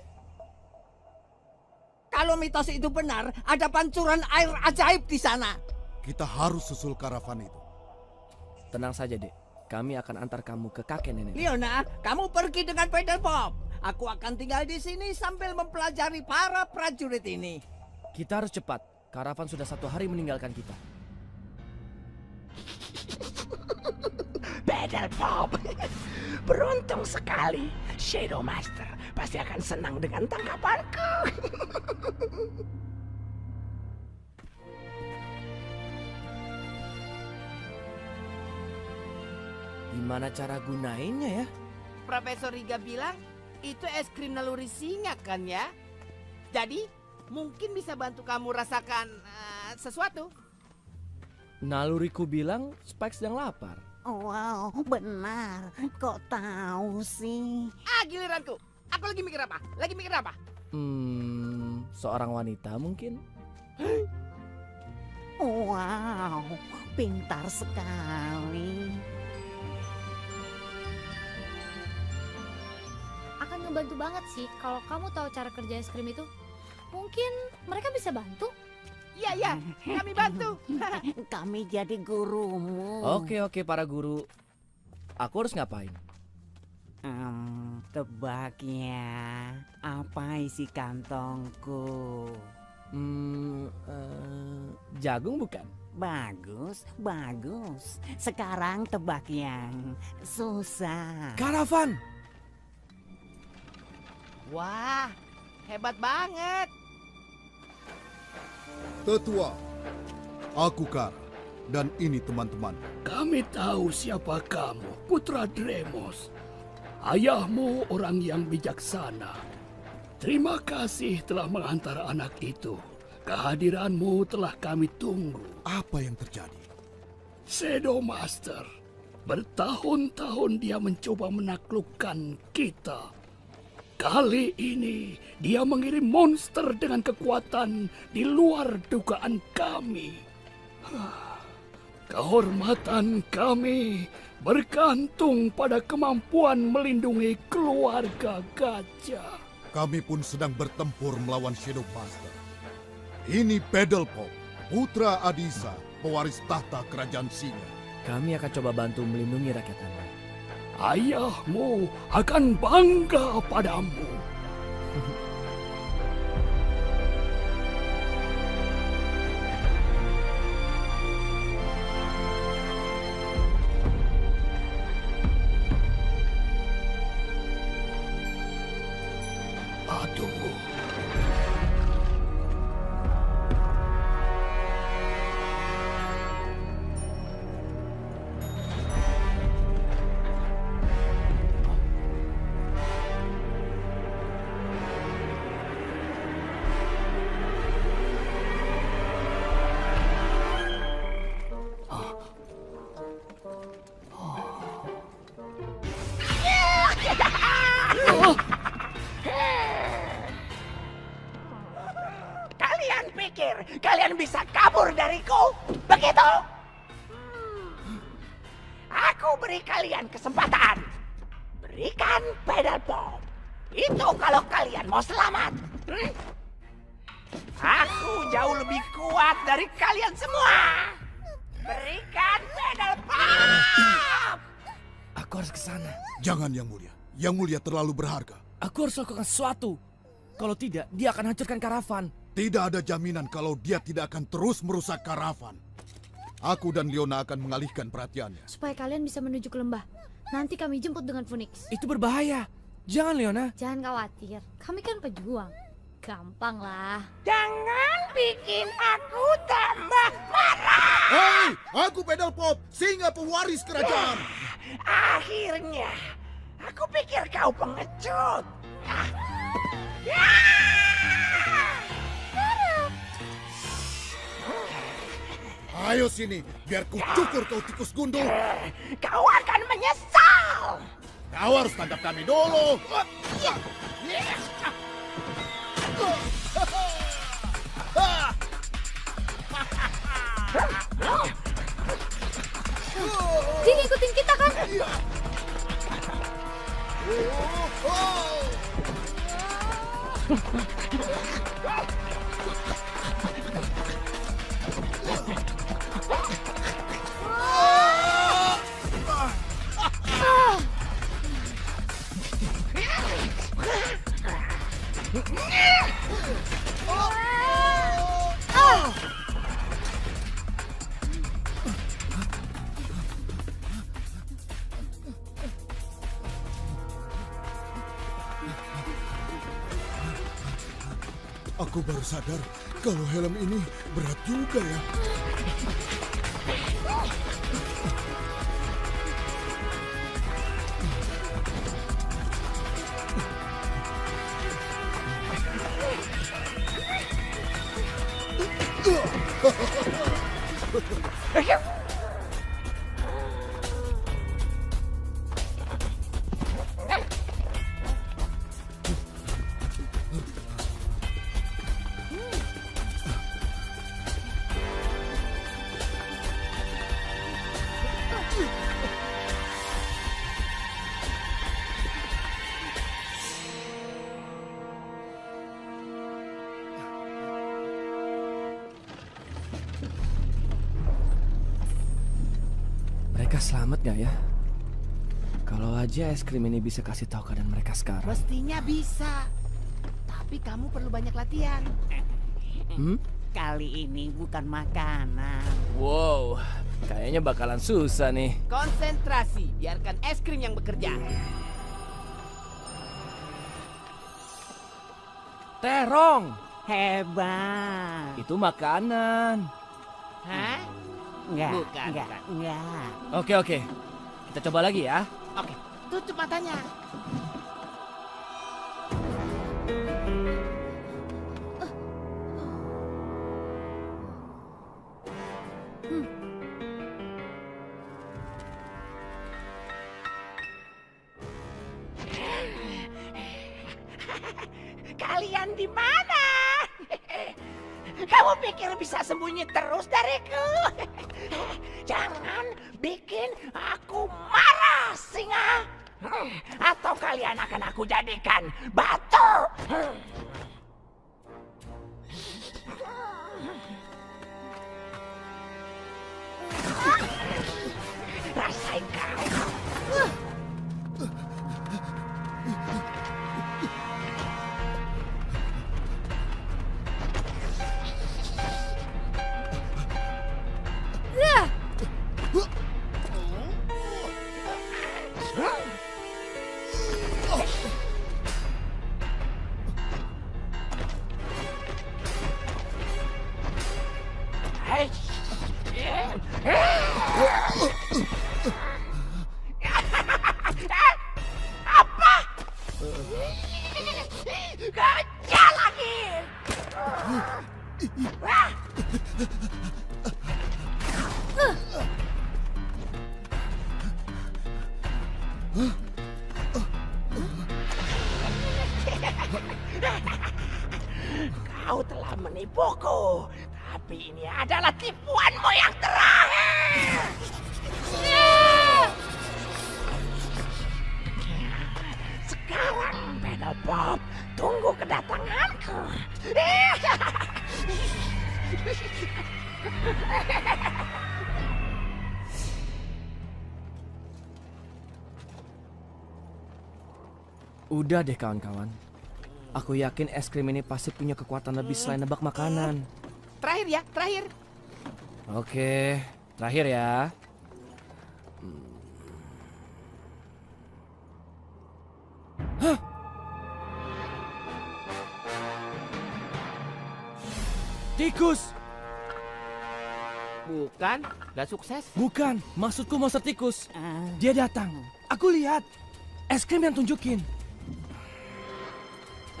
Kalau mitos itu benar, ada pancuran air ajaib di sana. Kita harus susul karavan itu. Tenang saja, Dek. Kami akan antar kamu ke kakek nenek. Leona, kamu pergi dengan pedal pop. Aku akan tinggal di sini sambil mempelajari para prajurit ini. Kita harus cepat. Karavan sudah 1 hari meninggalkan kita. Pedal Pop. Beruntung sekali. Shadow Master pasti akan senang dengan tangkapanku. Gimana cara gunainnya ya? Profesor Riga bilang itu es krim naluri singa kan ya? Jadi mungkin bisa bantu kamu rasakan sesuatu. Naluriku bilang Spike sedang lapar. Wow, benar. Kok tahu sih? Giliranku. Aku lagi mikir apa? Seorang wanita mungkin? Wow, pintar sekali. Akan ngebantu banget sih kalau kamu tahu cara kerja es krim itu. Mungkin mereka bisa bantu. Iya, kami bantu. Kami jadi gurumu. Oke, para guru. Aku harus ngapain? Tebak ya, apa isi kantongku? Jagung bukan? Bagus. Sekarang tebak yang susah. Karavan! Wah, hebat banget. Tetua, aku Kara, dan ini teman-teman. Kami tahu siapa kamu, Putra Dremos. Ayahmu orang yang bijaksana. Terima kasih telah mengantar anak itu. Kehadiranmu telah kami tunggu. Apa yang terjadi? Shadow Master, bertahun-tahun dia mencoba menaklukkan kita. Kali ini dia mengirim monster dengan kekuatan di luar dugaan kami. Kehormatan kami bergantung pada kemampuan melindungi keluarga gajah. Kami pun sedang bertempur melawan Shadow Master. Ini Pedal Pop, putra Adisa, pewaris tahta kerajaan Singa. Kami akan coba bantu melindungi rakyat Anda. Ayahmu akan bangga padamu. Tunggu. Kalian pikir kalian bisa kabur dariku? Begitu? Aku beri kalian kesempatan. Berikan pedal pop. Itu kalau kalian mau selamat. Aku jauh lebih kuat dari kalian semua. Berikan pedal pop. Aku harus ke sana. Jangan, Yang Mulia. Yang Mulia terlalu berharga. Aku harus lakukan sesuatu. Kalau tidak, dia akan hancurkan karavan. Tidak ada jaminan kalau dia tidak akan terus merusak karavan. Aku dan Leona akan mengalihkan perhatiannya. Supaya kalian bisa menuju ke lembah. Nanti kami jemput dengan Phoenix. Itu berbahaya. Jangan, Leona. Jangan khawatir. Kami kan pejuang. Gampang lah. Jangan bikin aku tambah marah. Hei, aku Pedal Pop, singa pewaris kerajaan. Akhirnya, aku pikir kau pengecut. Ayo sini, biar ku cukur kau tikus gundul. Kau akan menyesal. Kau harus tangkap kami dulu. Dia ngikutin kita kan? Aku baru sadar kalau helm ini berat juga ya. Mereka selamat gak ya? Kalau aja es krim ini bisa kasih tahu keadaan mereka sekarang. Mestinya bisa. Tapi kamu perlu banyak latihan. Kali ini bukan makanan. Wow, kayaknya bakalan susah nih. Konsentrasi, biarkan es krim yang bekerja. Terong. Hebat. Itu makanan. Hah? Enggak, Bukan, enggak, bukan. enggak. Oke. Kita coba lagi ya. Oke, tutup matanya. Kalian di mana? Kamu pikir bisa sembunyi terus dariku? Jangan bikin aku marah, singa. Atau kalian akan aku jadikan batu. Rasain kau. Apa? Gajah lagi. Kau telah menipuku, tapi ini adalah tipuanmu yang terakhir. Sekarang, Pedal Pop, tunggu kedatanganku. Udah deh kawan-kawan. Aku yakin es krim ini pasti punya kekuatan lebih selain nebak makanan. Terakhir ya, terakhir. Oke, terakhir ya. Hah? Tikus! Bukan, gak sukses. Bukan, maksudku monster tikus. Dia datang. Aku lihat. Es krim yang tunjukin.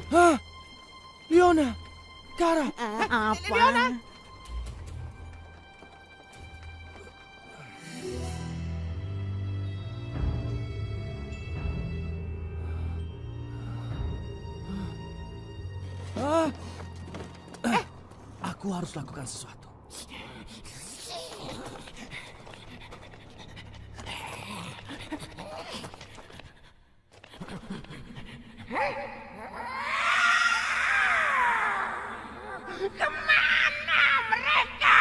Hah? Leona! Kara! Apa? Leona! Aku harus lakukan sesuatu. Kemana mereka?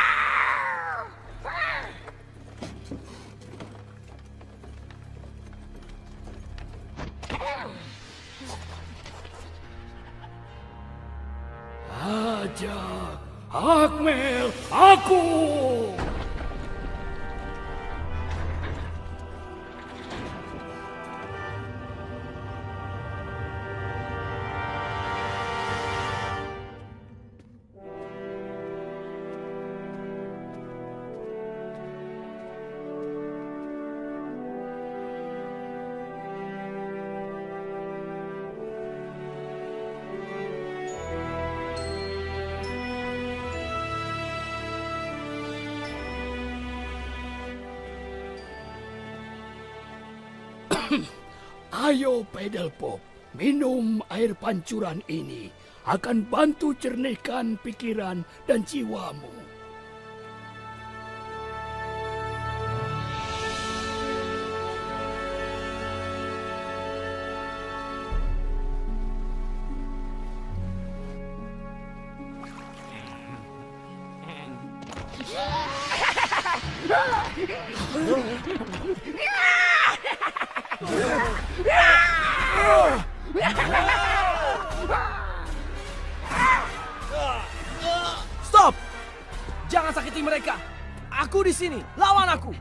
Aja, Akmel, aku. Ayo Pedal Pop, minum air pancuran ini. Akan bantu cernihkan pikiran dan jiwamu. Stop! Jangan sakiti mereka. Aku di sini. Lawan aku.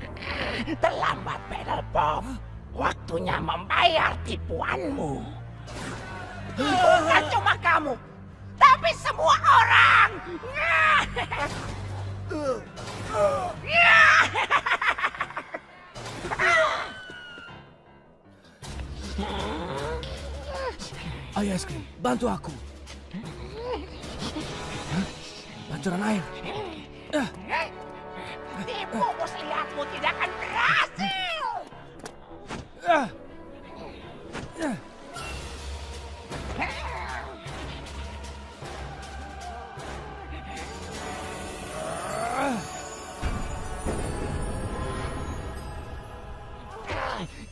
Terlambat, Pedal Pop. Waktunya membayar tipuanmu. Bukan cuma kamu, tapi semua orang. Ayo es krim, bantu aku. Pancuran air. Tipu muslihatmu tidak akan berhasil.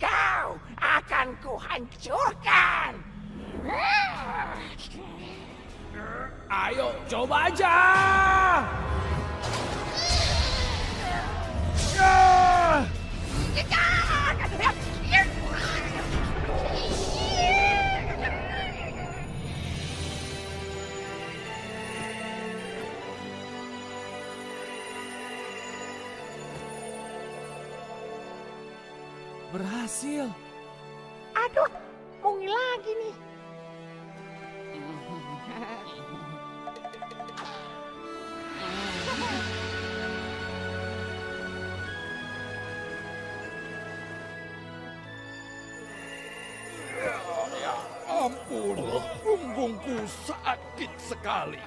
Kau akan kuhancurkan. Ayo, coba aja. Berhasil. Aduh, mungil lagi nih. Ya ampun, punggungku sakit sekali.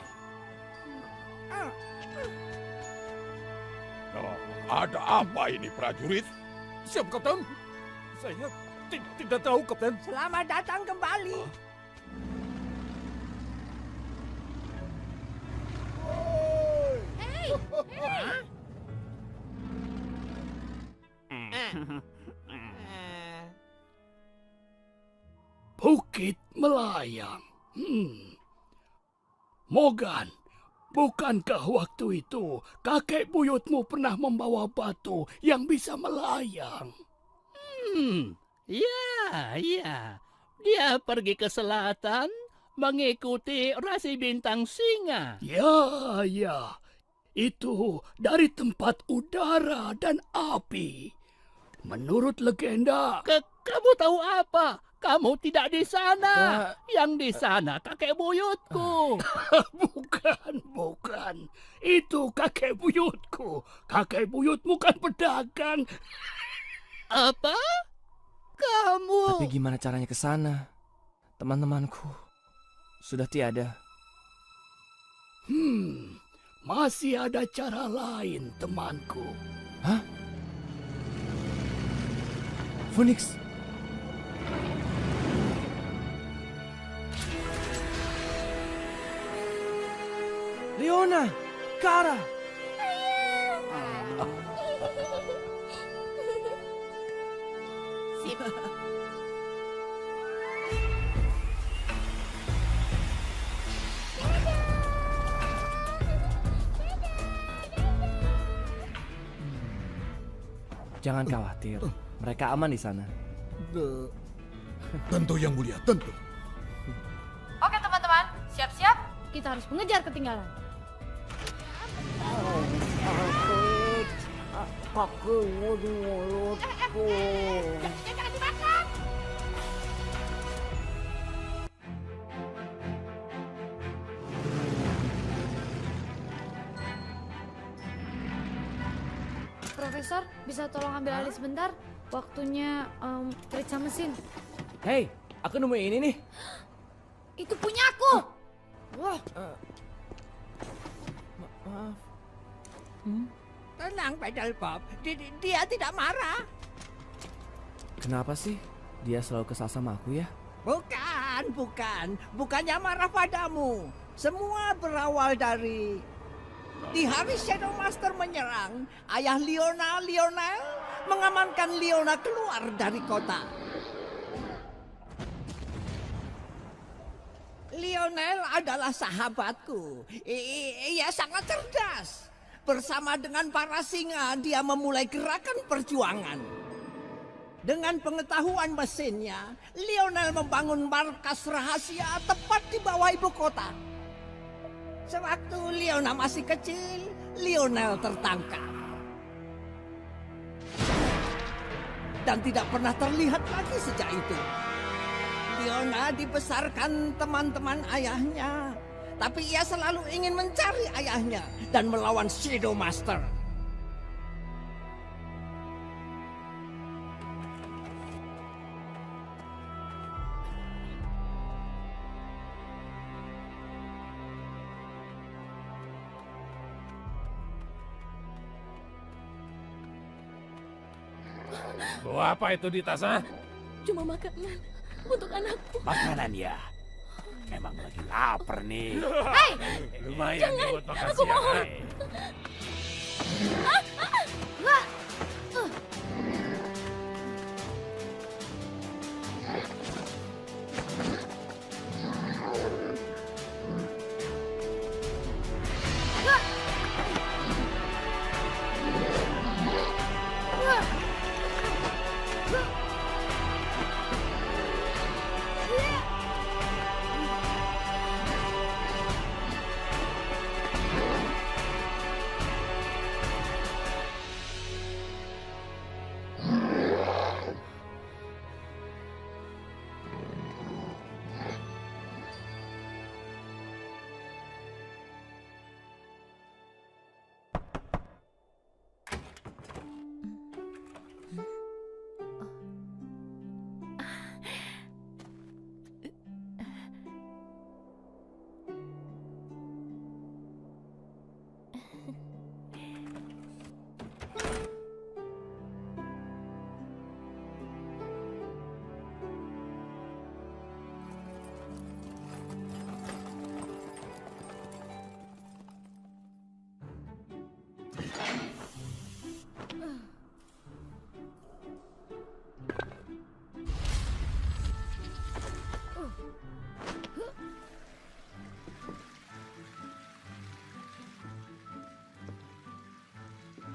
Ada apa ini, prajurit? Siap, Kapten. Saya tidak tahu, Kapten. Selamat datang kembali. Bukit Melayang. Mogan, bukankah waktu itu kakek buyutmu pernah membawa batu yang bisa melayang? Ya. Dia pergi ke selatan mengikuti rasi bintang singa. Ya. Itu dari tempat udara dan api. Menurut legenda... Kamu tahu apa? Kamu tidak di sana. Yang di sana kakek buyutku. Bukan. Itu kakek buyutku. Kakek buyutmu kan pedagang. Apa? Kamu... Tapi gimana caranya ke sana? Teman-temanku sudah tiada. Masih ada cara lain, temanku. Hah? Phoenix. Leona, Kara! Sip. Jangan khawatir, mereka aman di sana. Tentu yang mulia, tentu. Oke teman-teman, siap-siap. Kita harus mengejar ketinggalan. Kaki mulutku. Jangan dimakan. Profesor, bisa tolong ambil alih sebentar? Waktunya periksa mesin. Hei, aku nemu ini nih. Itu punya aku. Wah. Maaf. Tenang, Pedal Pop. Dia tidak marah. Kenapa sih dia selalu kesal sama aku ya? Bukan. Bukannya marah padamu. Semua berawal dari... Di hari Shadow Master menyerang, ayah Lionel mengamankan Leona keluar dari kota. Lionel adalah sahabatku. Ia sangat cerdas. Bersama dengan para singa, dia memulai gerakan perjuangan. Dengan pengetahuan mesinnya, Lionel membangun markas rahasia tepat di bawah ibu kota. Sewaktu Leona masih kecil, Lionel tertangkap. Dan tidak pernah terlihat lagi sejak itu. Leona dibesarkan teman-teman ayahnya. Tapi ia selalu ingin mencari ayahnya dan melawan Shadow Master. Bawa apa itu di tasnya? Cuma makanan untuk anakku. Makanan ya? Emang lagi lapar nih. Hei! Lumayan nih buat makan Aku siang. mohon. Hai.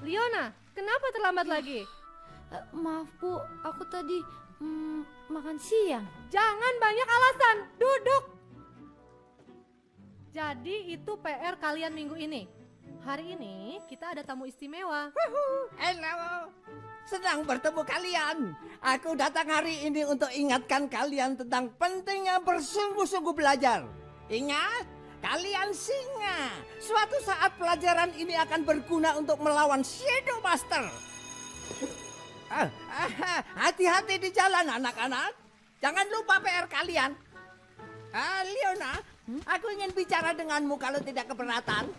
Leona, kenapa terlambat lagi? Maaf Bu, aku tadi makan siang. Jangan banyak alasan, duduk. Jadi itu PR kalian minggu ini. Hari ini kita ada tamu istimewa. Hello, senang bertemu kalian. Aku datang hari ini untuk ingatkan kalian tentang pentingnya bersungguh-sungguh belajar. Ingat, kalian singa. Suatu saat pelajaran ini akan berguna untuk melawan Shadow Master. Hati-hati di jalan anak-anak. Jangan lupa PR kalian. Leona, aku ingin bicara denganmu kalau tidak keberatan.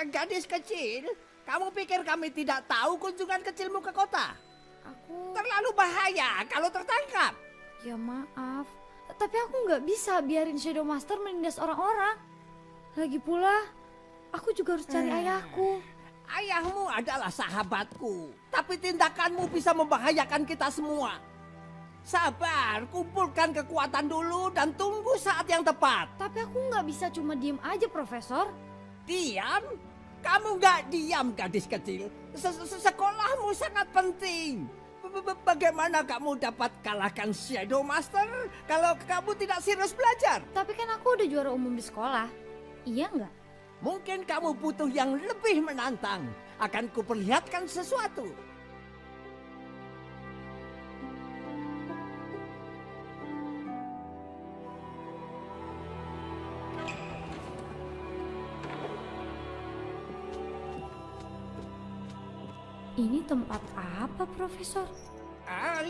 Gadis kecil, kamu pikir kami tidak tahu kunjungan kecilmu ke kota? Aku... Terlalu bahaya kalau tertangkap. Ya maaf, tapi aku nggak bisa biarin Shadow Master menindas orang-orang. Lagi pula, Aku juga harus cari ayahku. Ayahmu adalah sahabatku, tapi tindakanmu bisa membahayakan kita semua. Sabar, kumpulkan kekuatan dulu dan tunggu saat yang tepat. Tapi aku nggak bisa cuma diem aja, Profesor. Diam? Kamu nggak diam, gadis kecil. Sekolahmu sangat penting. Bagaimana kamu dapat kalahkan Shadow Master kalau kamu tidak serius belajar? Tapi kan aku udah juara umum di sekolah. Iya nggak? Mungkin kamu butuh yang lebih menantang. Akan kuperlihatkan sesuatu. Ini tempat apa, Profesor?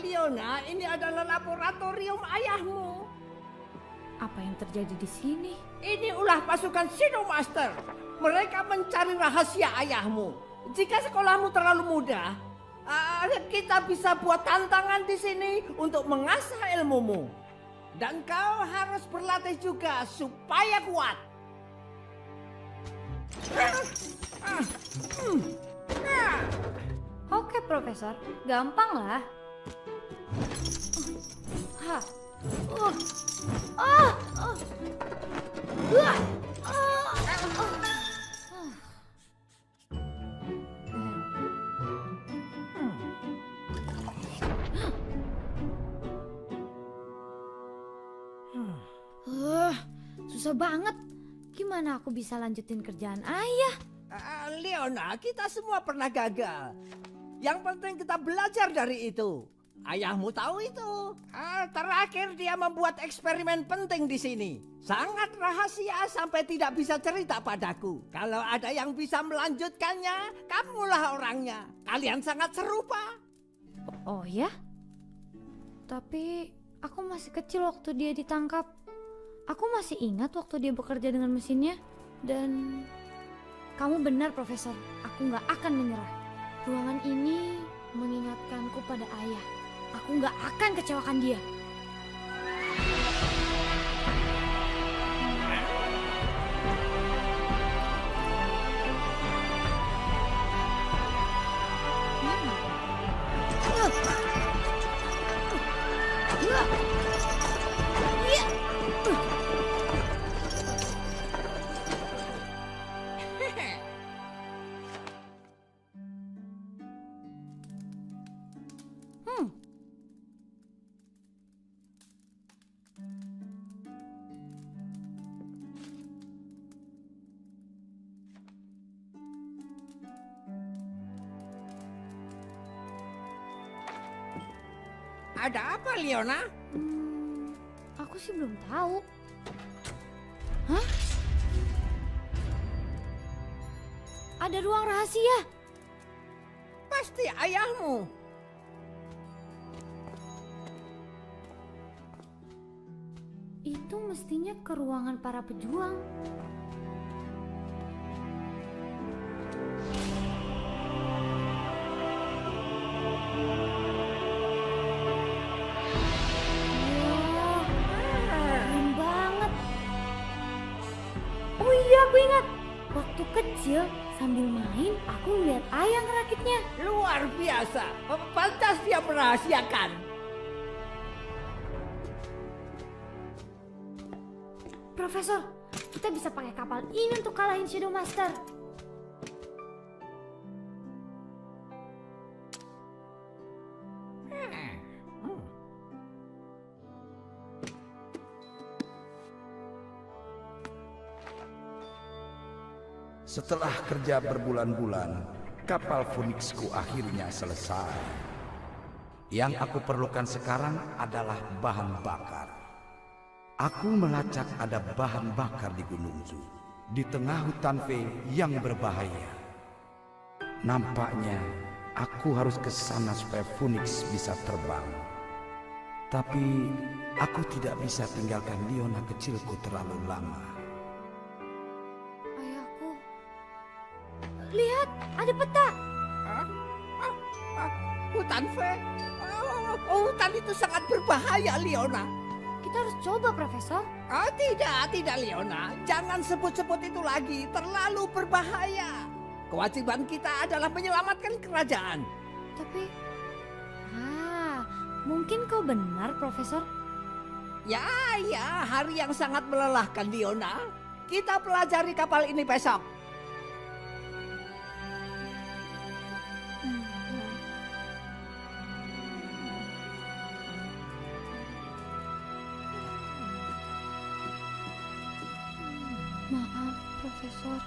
Leona, ini adalah laboratorium ayahmu. Apa yang terjadi di sini? Ini ulah pasukan Shadow Master. Mereka mencari rahasia ayahmu. Jika sekolahmu terlalu mudah, kita bisa buat tantangan di sini untuk mengasah ilmumu. Dan kau harus berlatih juga supaya kuat. Oke, Profesor. Gampang lah. Susah banget. Gimana aku bisa lanjutin kerjaan ayah? Leona, kita semua pernah gagal. Yang penting kita belajar dari itu. Ayahmu tahu itu. Terakhir dia membuat eksperimen penting di sini. Sangat rahasia sampai tidak bisa cerita padaku. Kalau ada yang bisa melanjutkannya, kamulah orangnya. Kalian sangat serupa. Oh ya? Tapi aku masih kecil waktu dia ditangkap. Aku masih ingat waktu dia bekerja dengan mesinnya. Dan kamu benar, Profesor. Aku nggak akan menyerah. Ruangan ini mengingatkanku pada ayah. Aku nggak akan kecewakan dia. Ada apa, Leona? Aku sih belum tahu. Hah? Ada ruang rahasia. Pasti ayahmu. Itu mestinya ke ruangan para pejuang. Aku ingat, waktu kecil sambil main aku melihat ayah ngerakitnya. Luar biasa, pantas dia merahasiakan. Profesor, kita bisa pakai kapal ini untuk kalahin Shadow Master. Setelah kerja berbulan-bulan, kapal Phoenixku akhirnya selesai. Yang aku perlukan sekarang adalah bahan bakar. Aku melacak ada bahan bakar di Gunung Zu, di tengah hutan Fey yang berbahaya. Nampaknya aku harus ke sana supaya Phoenix bisa terbang. Tapi aku tidak bisa tinggalkan Leona kecilku terlalu lama. Lihat, ada peta. Hutan Fey? Hutan itu sangat berbahaya, Leona. Kita harus coba, Profesor. Oh tidak Leona. Jangan sebut-sebut itu lagi. Terlalu berbahaya. Kewajiban kita adalah menyelamatkan kerajaan. Tapi, mungkin kau benar, Profesor. Ya, hari yang sangat melelahkan, Leona. Kita pelajari kapal ini besok. Maaf, Profesor.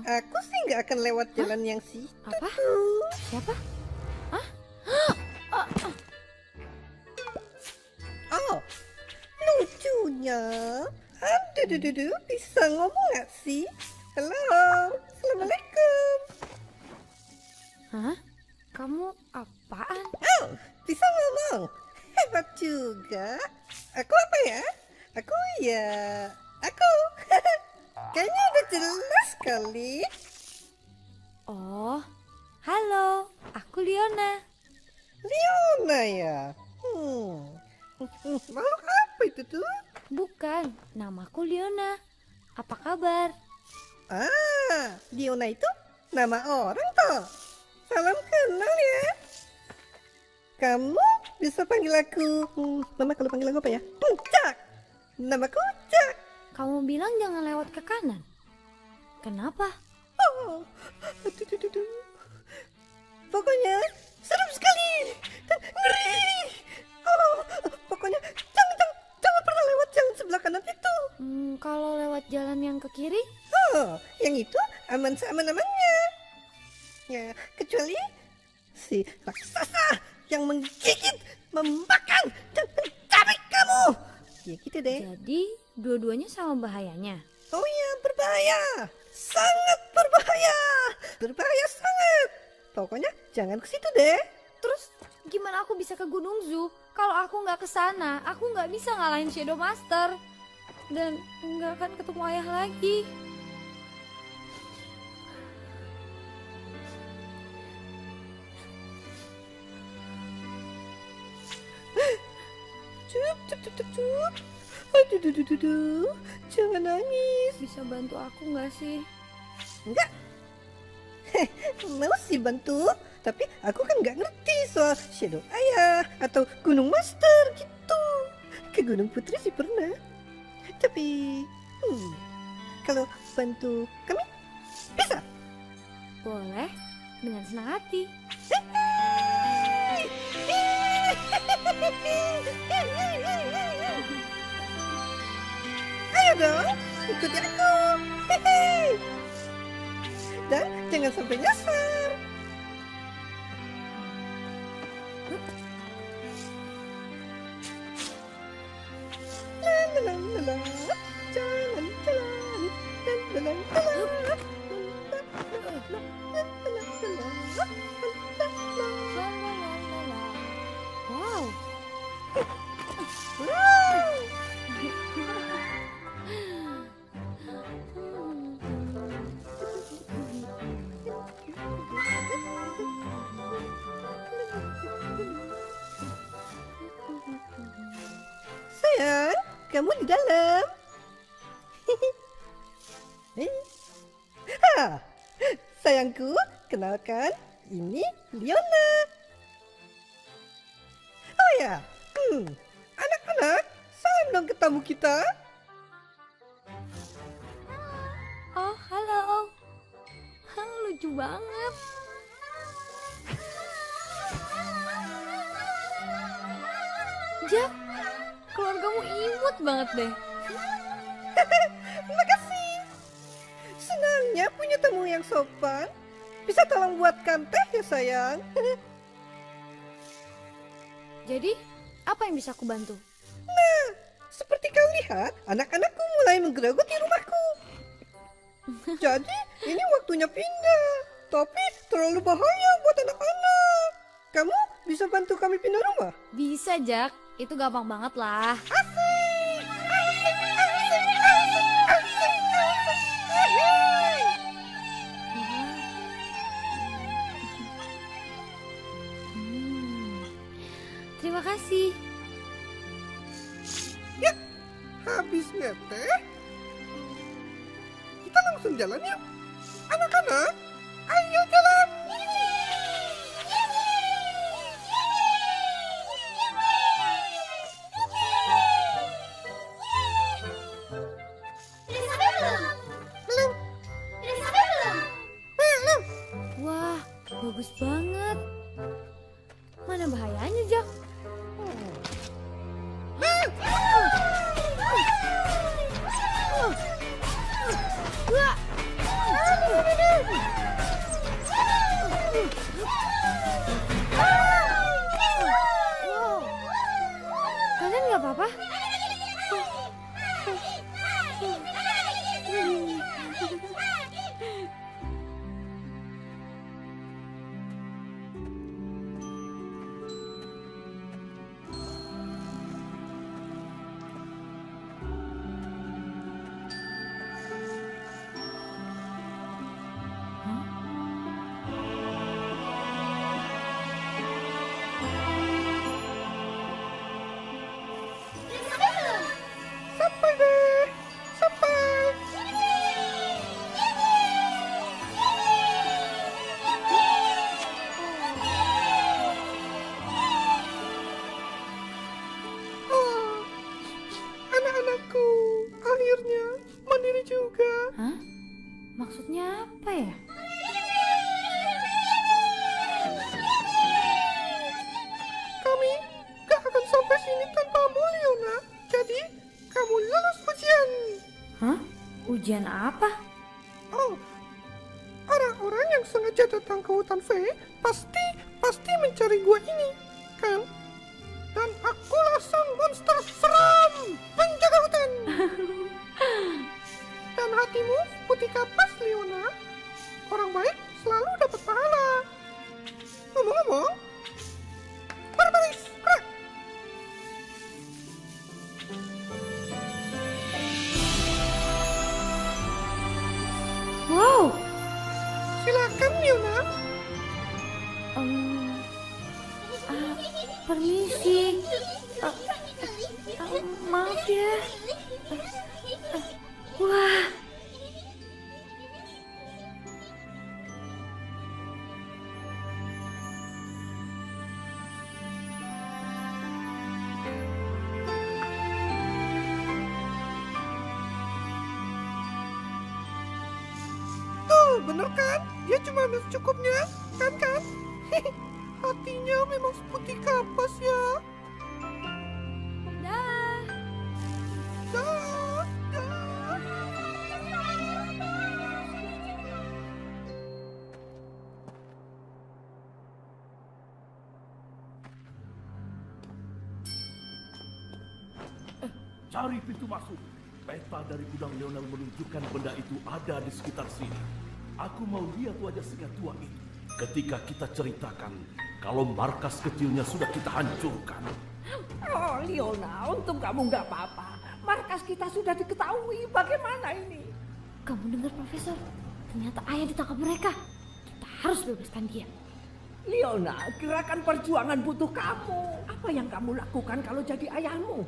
Aku sih nggak akan lewat jalan yang situ. Apa? Siapa? Hah? Oh, lucunya. Aduh, bisa ngomong nggak sih? Halo, assalamualaikum. Hah? Kamu apaan? Oh, bisa ngomong. Hebat juga. Aku apa ya? Aku. Kayaknya udah jelas kali. Oh, halo. Aku Leona. Leona ya? Makhluk apa itu tuh? Bukan, namaku Leona. Apa kabar? Leona itu nama orang toh. Salam kenal ya. Kamu bisa panggil aku, Mama kalau panggil aku apa ya? Cak. Namaku Cak. Kamu bilang jangan lewat ke kanan. Kenapa? Oh, pokoknya serem sekali dan ngeri. Oh, pokoknya jangan pernah lewat jalan sebelah kanan itu. Kalau lewat jalan yang ke kiri? Oh, yang itu aman-amannya. Ya, kecuali si raksasa yang menggigit, memakan dan mencabik kamu. Ya gitu deh. Jadi dua-duanya sama bahayanya. Oh iya, berbahaya. Sangat berbahaya. Berbahaya sangat. Pokoknya jangan ke situ deh. Terus gimana aku bisa ke Gunung Zoo? Kalau aku nggak ke sana, aku nggak bisa ngalahin Shadow Master. Dan nggak akan ketemu ayah lagi. Cup. Aduh, jangan nangis. Bisa bantu aku nggak sih? Enggak. Mau sih bantu, tapi aku kan nggak ngerti soal Shadow Ayah atau Gunung Master gitu. Ke Gunung Putri sih pernah. Tapi, kalau bantu kami, bisa? Boleh, dengan senang hati. Ayo dong, ikuti aku. Dan jangan sampai nyasar. La, jalan. Wow. Sayang, kamu di dalam. Sayangku, kenalkan, ini Leona. Oh ya? Anak-anak, salam dong ke tamu kita. Oh, halo. Lucu banget. Jak, keluargamu imut banget deh. Makasih. Senangnya punya tamu yang sopan. Bisa tolong buatkan teh ya sayang. Jadi, apa yang bisa aku bantu? Nah, seperti kau lihat, anak-anakku mulai menggerogoti rumahku. Jadi, ini waktunya pindah. Tapi terlalu bahaya buat anak-anak. Kamu bisa bantu kami pindah rumah? Bisa, Jak. Itu gampang banget lah. Terima kasih. Ya, habis ngeteh, kita langsung jalan yuk. Anak-anak, ayo jalan. Wah, bagus banget. Mana bahayanya, Jak? Wow. Kalian nggak apa-apa? Sampai deh, sampai. Oh, anak-anakku, akhirnya mandiri juga. Hah? Maksudnya apa ya? Kami gak akan sampai sini tanpamu, Leona. Jadi, kamu lulus ujian. Hah? Ujian apa? Oh, orang-orang yang sengaja datang ke hutan Fey pasti mencari gua ini, kan? Dan akulah sang monster seram, penjaga hutan. Dan hatimu putih kapas, Leona. Orang baik selalu dapat pahala. Ngomong-ngomong, berbaris, gerak. Wow. Silakan, Leona. Permisi. Maaf ya. Wah. Tuh, bener kan? Dia cuma ambil secukupnya, kan? Hatinya memang seputih kapas ya. Dah. Dah. Cari pintu masuk. Peta dari gudang Leonel menunjukkan benda itu ada di sekitar sini. Aku mau lihat wajah singa tua itu. Ketika kita ceritakan kalau markas kecilnya sudah kita hancurkan. Oh, Leona, untung kamu nggak apa-apa. Markas kita sudah diketahui. Bagaimana ini? Kamu dengar, Profesor? Ternyata ayah ditangkap mereka. Kita harus bebaskan dia. Leona, gerakan perjuangan butuh kamu. Apa yang kamu lakukan kalau jadi ayahmu?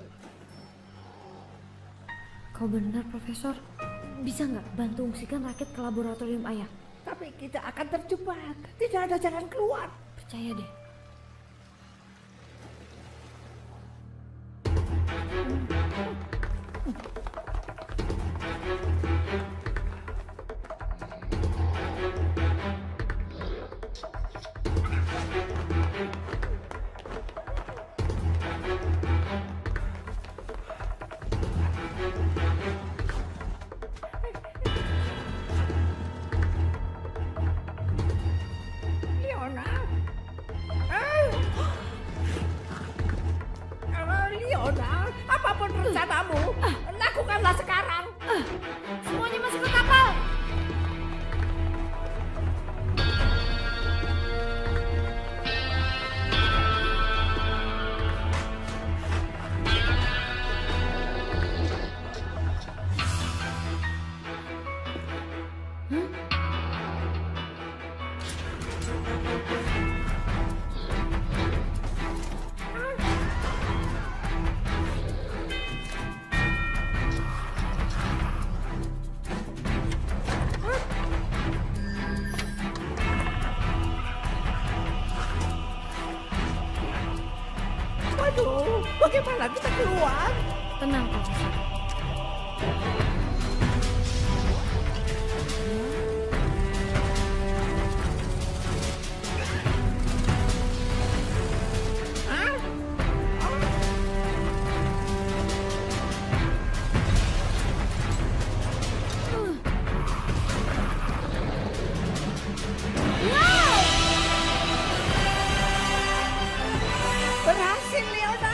Kau benar, Profesor. Bisa nggak bantu ungsikan rakit ke laboratorium ayah? Tapi kita akan terjebak. Tidak ada jalan keluar. Percaya deh. Mana kita keluar? Tenang, Profesor. Berhasil, Leona.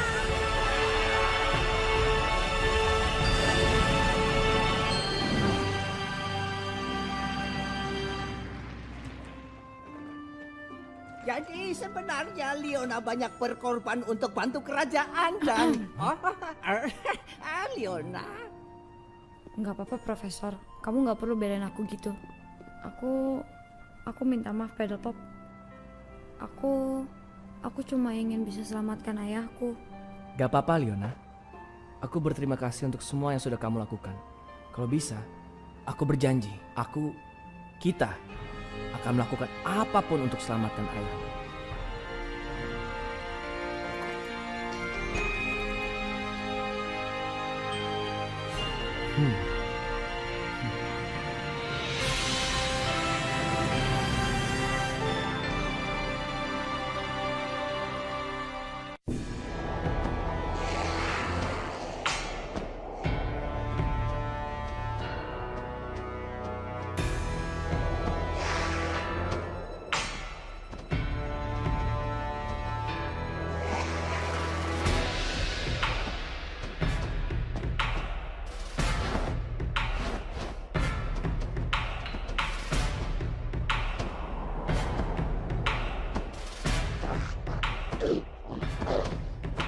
Jadi sebenarnya Leona banyak berkorban untuk bantu kerajaan dan... Leona. Nggak apa-apa, Profesor. Kamu nggak perlu belain aku gitu. Aku minta maaf, Pedal Pop. Aku cuma ingin bisa selamatkan ayahku. Gak apa-apa, Leona. Aku berterima kasih untuk semua yang sudah kamu lakukan. Kalau bisa, aku berjanji, kita akan melakukan apapun untuk selamatkan ayah.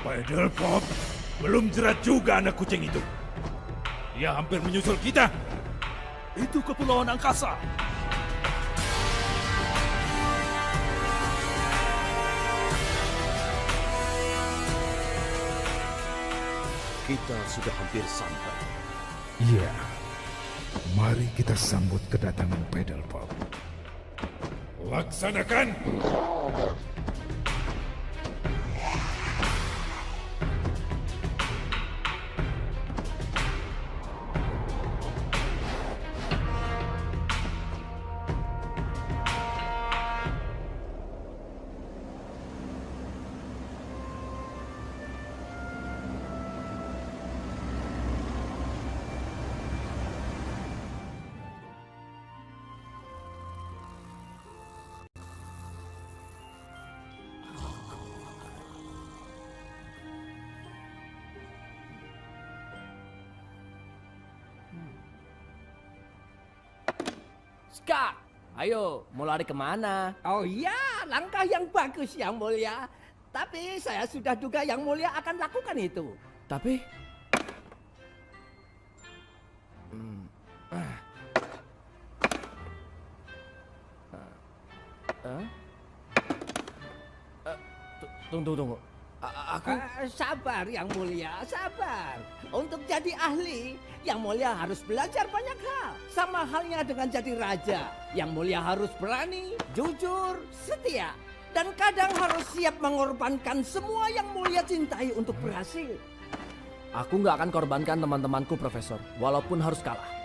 Pedal Pop, belum jerat juga anak kucing itu. Dia hampir menyusul kita. Itu kepulauan angkasa. Kita sudah hampir sampai. Iya. Mari kita sambut kedatangan Pedal Pop. Laksanakan. Ska, ayo, mau lari kemana? Oh iya, langkah yang bagus Yang Mulia. Tapi saya sudah duga Yang Mulia akan lakukan itu. Tapi... Tunggu. Aku... Sabar Yang Mulia, sabar. Untuk jadi ahli, Yang Mulia harus belajar banyak hal. Sama halnya dengan jadi raja. Yang Mulia harus berani, jujur, setia. Dan kadang harus siap mengorbankan semua yang Mulia cintai untuk berhasil. Aku nggak akan korbankan teman-temanku, Profesor. Walaupun harus kalah.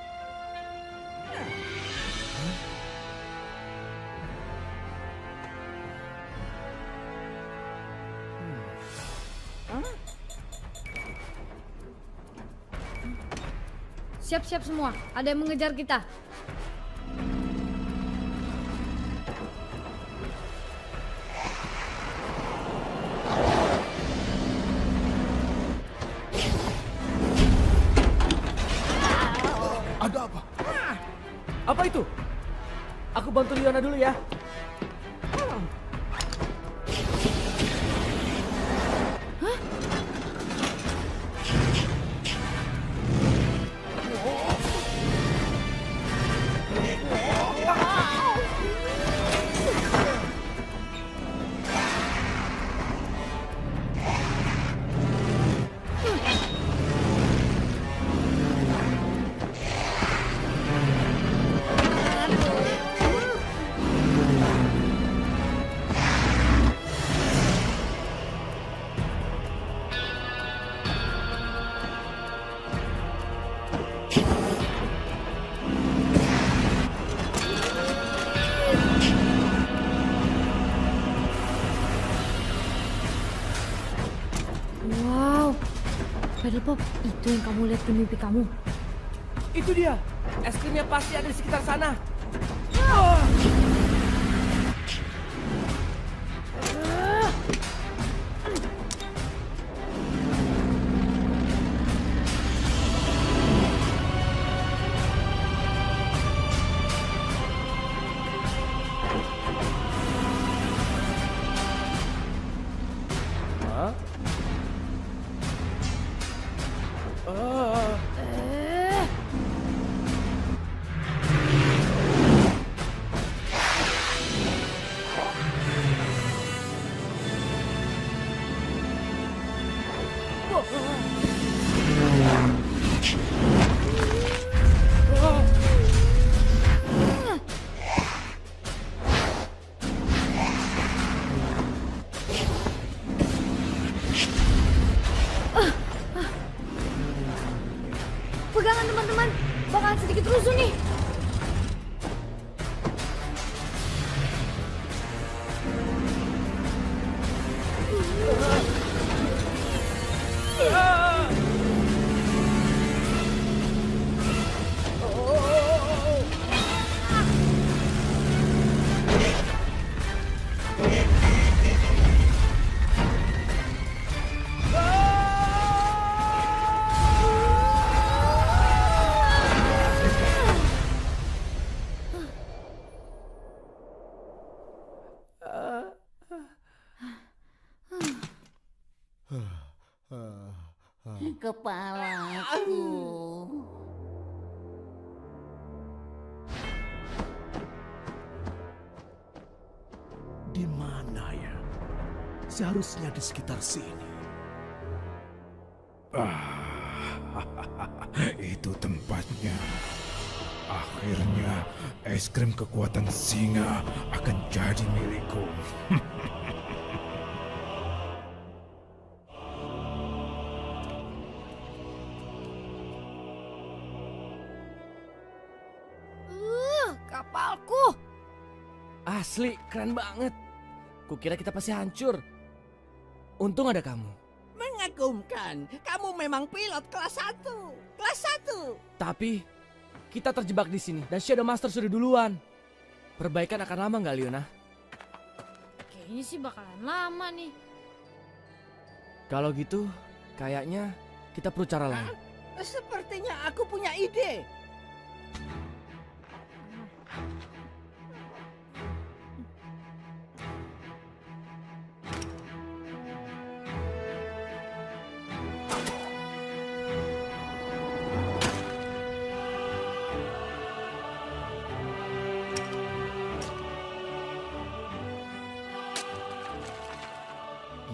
Siap-siap semua, ada yang mengejar kita. Ada apa? Apa itu? Aku bantu Leona dulu ya. Pop, itu yang kamu lihat di mimpi kamu. Itu dia. Es krimnya pasti ada di sekitar sana. Pegangan teman-teman, bakalan sedikit rusuh nih. Kepalaku. Di mana ya? Seharusnya di sekitar sini. Itu tempatnya. Akhirnya es krim kekuatan singa akan jadi milikku. Kapalku. Asli, keren banget. Kukira kita pasti hancur. Untung ada kamu. Mengagumkan. Kamu memang pilot kelas 1. Kelas 1. Tapi kita terjebak di sini dan Shadow Master sudah duluan. Perbaikan akan lama nggak, Leona? Kayaknya sih bakalan lama nih. Kalau gitu, kayaknya kita perlu cara lain. Sepertinya aku punya ide.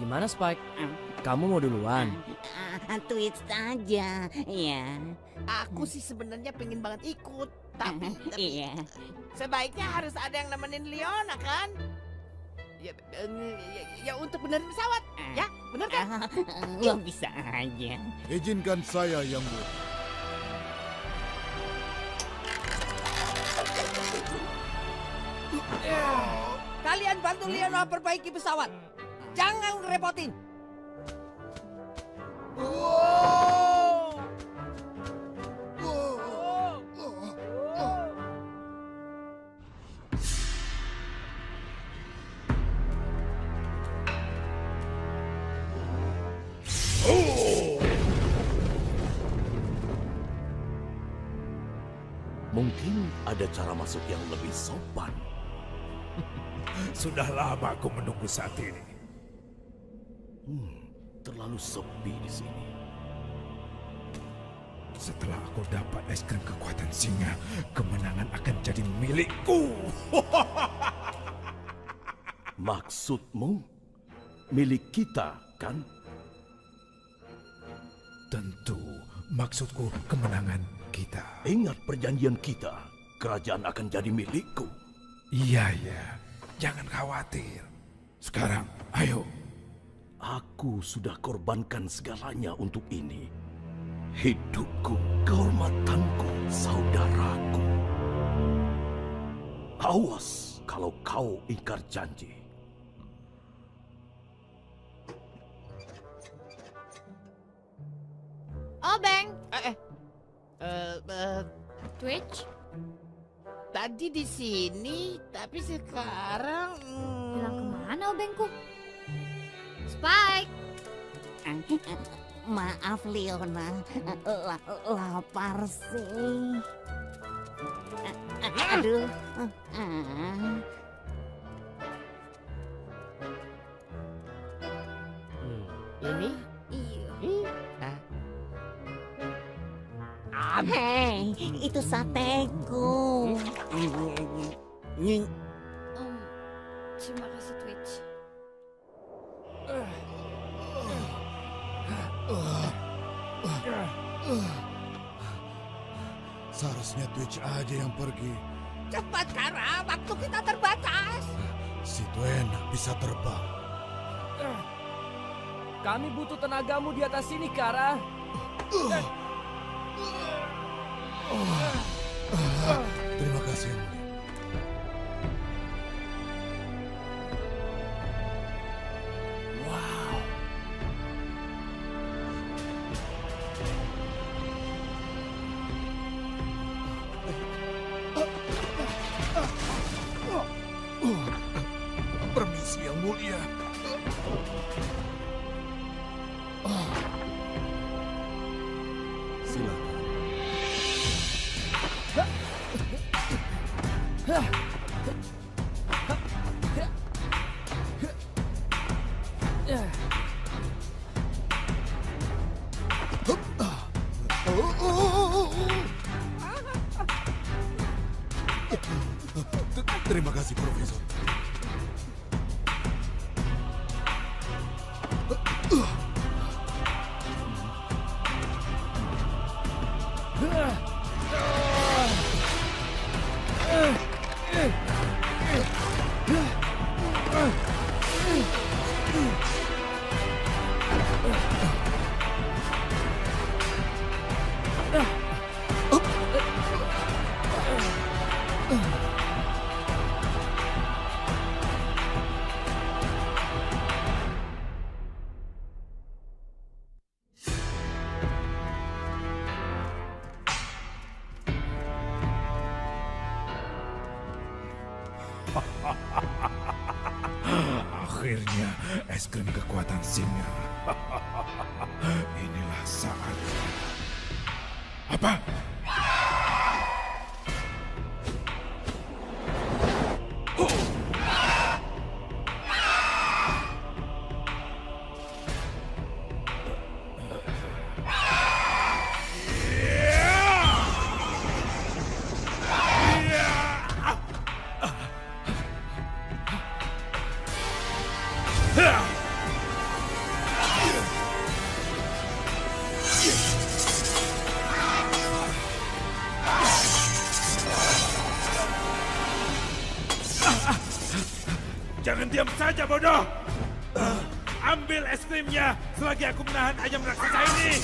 Gimana, Spike? Kamu mau duluan? Tweet saja, ya. Aku sih sebenarnya pengen banget ikut, tapi Iya. sebaiknya harus ada yang nemenin Leona kan? Ya untuk benerin pesawat, ya bener kan? Lo bisa aja. Izinkan saya yang mulia. Kalian bantu Leona perbaiki pesawat. Jangan repotin. Mungkin ada cara masuk yang lebih sopan. Sudah lama aku menunggu saat ini. Terlalu sepi di sini. Setelah aku dapat es krim kekuatan singa, kemenangan akan jadi milikku. Maksudmu milik kita, kan? Tentu, maksudku kemenangan kita. Ingat perjanjian kita, kerajaan akan jadi milikku. Iya, jangan khawatir. Sekarang, ayo. Aku sudah korbankan segalanya untuk ini. Hidupku, kehormatanku, saudaraku. Awas kalau kau ingkar janji. Twitch? Tadi di sini, tapi sekarang Hilang kemana obengku? Spike! Maaf Leona, lapar sih. Aduh. Ini? Hei, itu sateku. Terima kasih Twitch. Seharusnya Twitch aja yang pergi. Cepat Kara, waktu kita terbatas. Si Twen bisa terbang. Kami butuh tenagamu di atas sini, Kara. Terima kasih yang mulia. Permisi yang mulia. Silakan. Terima kasih, Profesor. Akhirnya es krim kekuatan singa. Inilah saatnya. Apa? Jangan diam saja, bodoh! Ambil es krimnya selagi aku menahan ayam raksasa ini!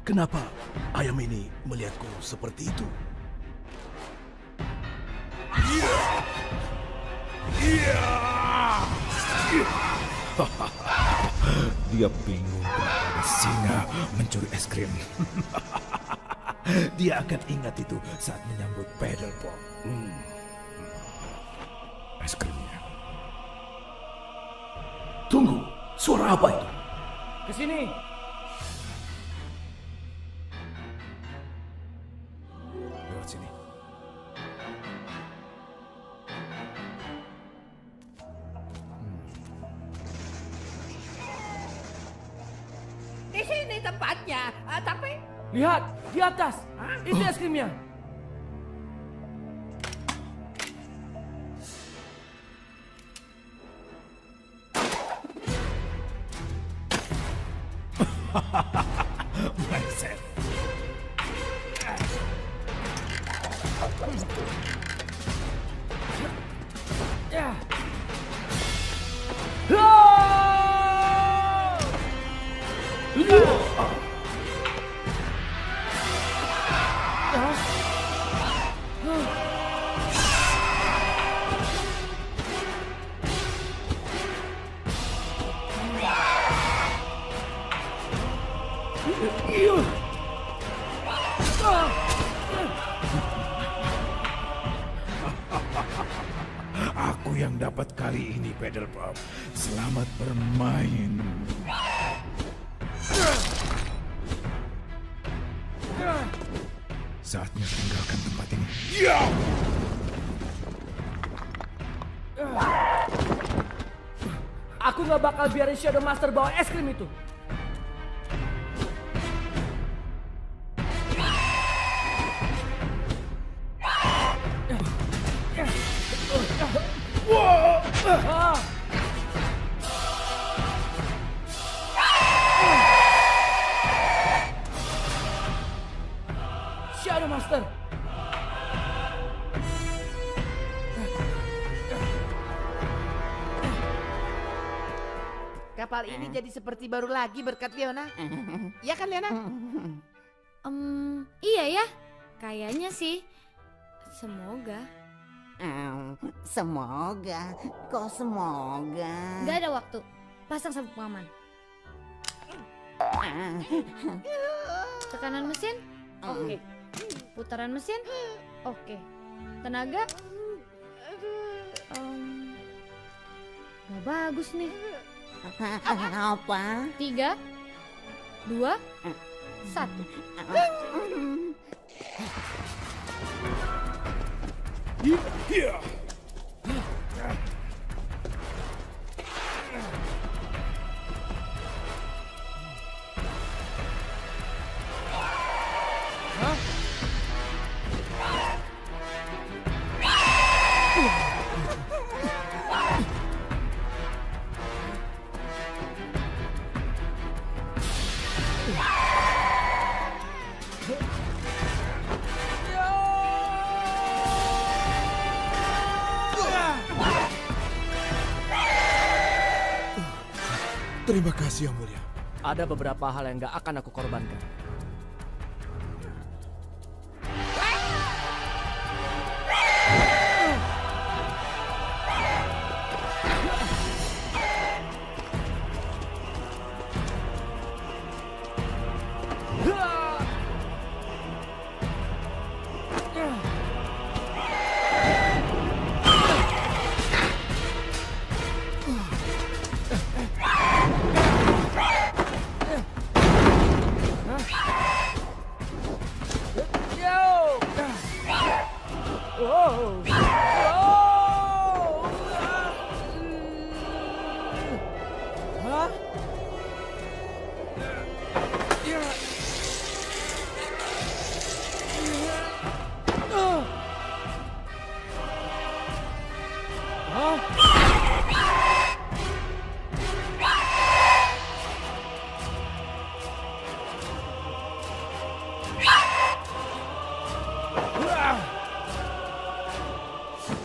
Kenapa ayam ini melihatku seperti itu? Dia bingung kenapa singa mencuri es krim. Dia akan ingat itu saat menyambut pedal pop. Es krimnya. Tunggu, suara apa itu? Kesini. Lewat sini. Di sini. ini tempatnya. Tapi Lihat, di atas. Itu es krimnya. Meleset. Ya. Aku yang dapat kali ini, Pedal Pop. Selamat bermain. Saatnya tinggalkan tempat ini. Ya! Aku nggak bakal biarin Shadow Master bawa es krim itu. Shadow Master. Kapal ini jadi seperti baru lagi berkat Leona. Iya kan Leona? Iya ya. Kayaknya sih. Semoga. Semoga. Kok semoga? Gak ada waktu. Pasang sabuk pengaman. Tekanan mesin? Oke. Putaran mesin? Oke. Tenaga? Gak bagus nih. Apa? 3, 2, 1. Iya. Terima kasih, Yang Mulia. Ada beberapa hal yang gak akan aku korbankan.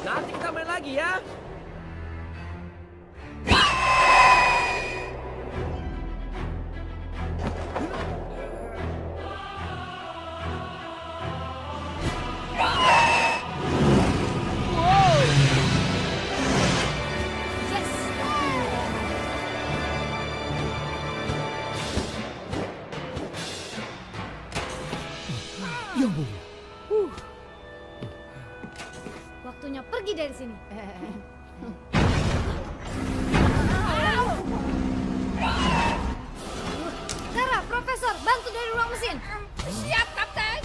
Nanti kita main lagi ya. Yang Mulia. Waktunya pergi dari sini. Kara, Profesor, bantu dari ruang mesin. Siap, Kapten.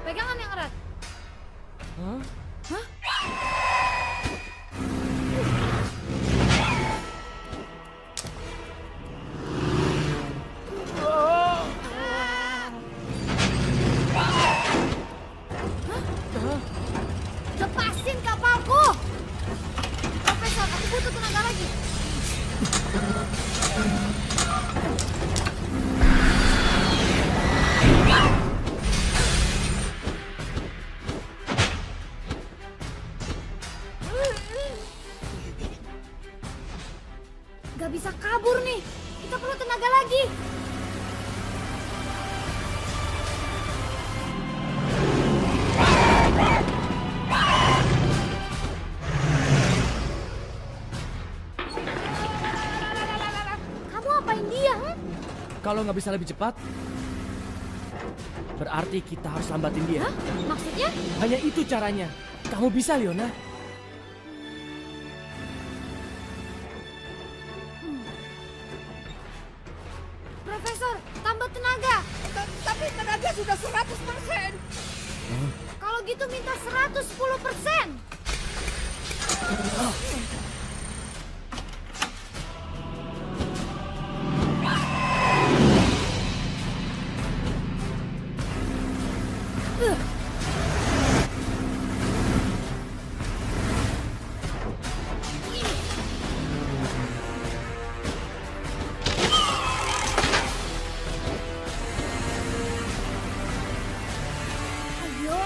Pegangan yang erat. Lepasin kapalku! Profesor, aku butuh tenaga lagi. Gak bisa kabur nih. Kita perlu tenaga lagi. Kamu apain dia? Kalau nggak bisa lebih cepat, berarti kita harus lambatin dia. Hah? Maksudnya? Hanya itu caranya. Kamu bisa, Leona. Profesor, tambah tenaga. Tapi tenaga sudah 100%. Kalau gitu minta 110%. Ayo,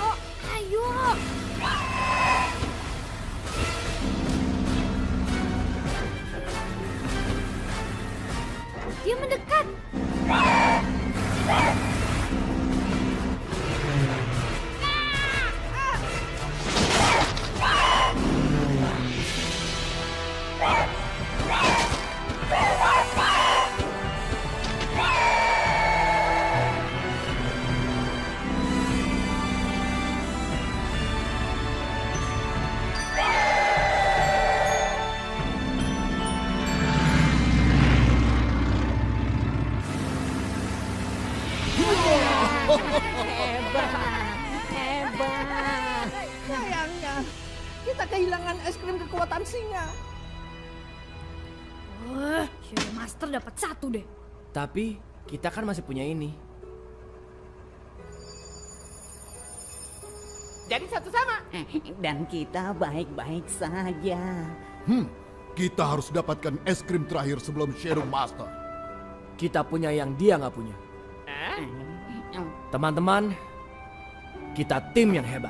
ayo. Dia mendekat. Sayangnya, kita kehilangan es krim kekuatan singa. Wah, Shadow Master dapat 1 deh. Tapi kita kan masih punya ini. Jadi satu sama. Dan kita baik-baik saja. Kita harus dapatkan es krim terakhir sebelum Shadow Master. Kita punya yang dia nggak punya. Teman-teman, kita tim yang hebat.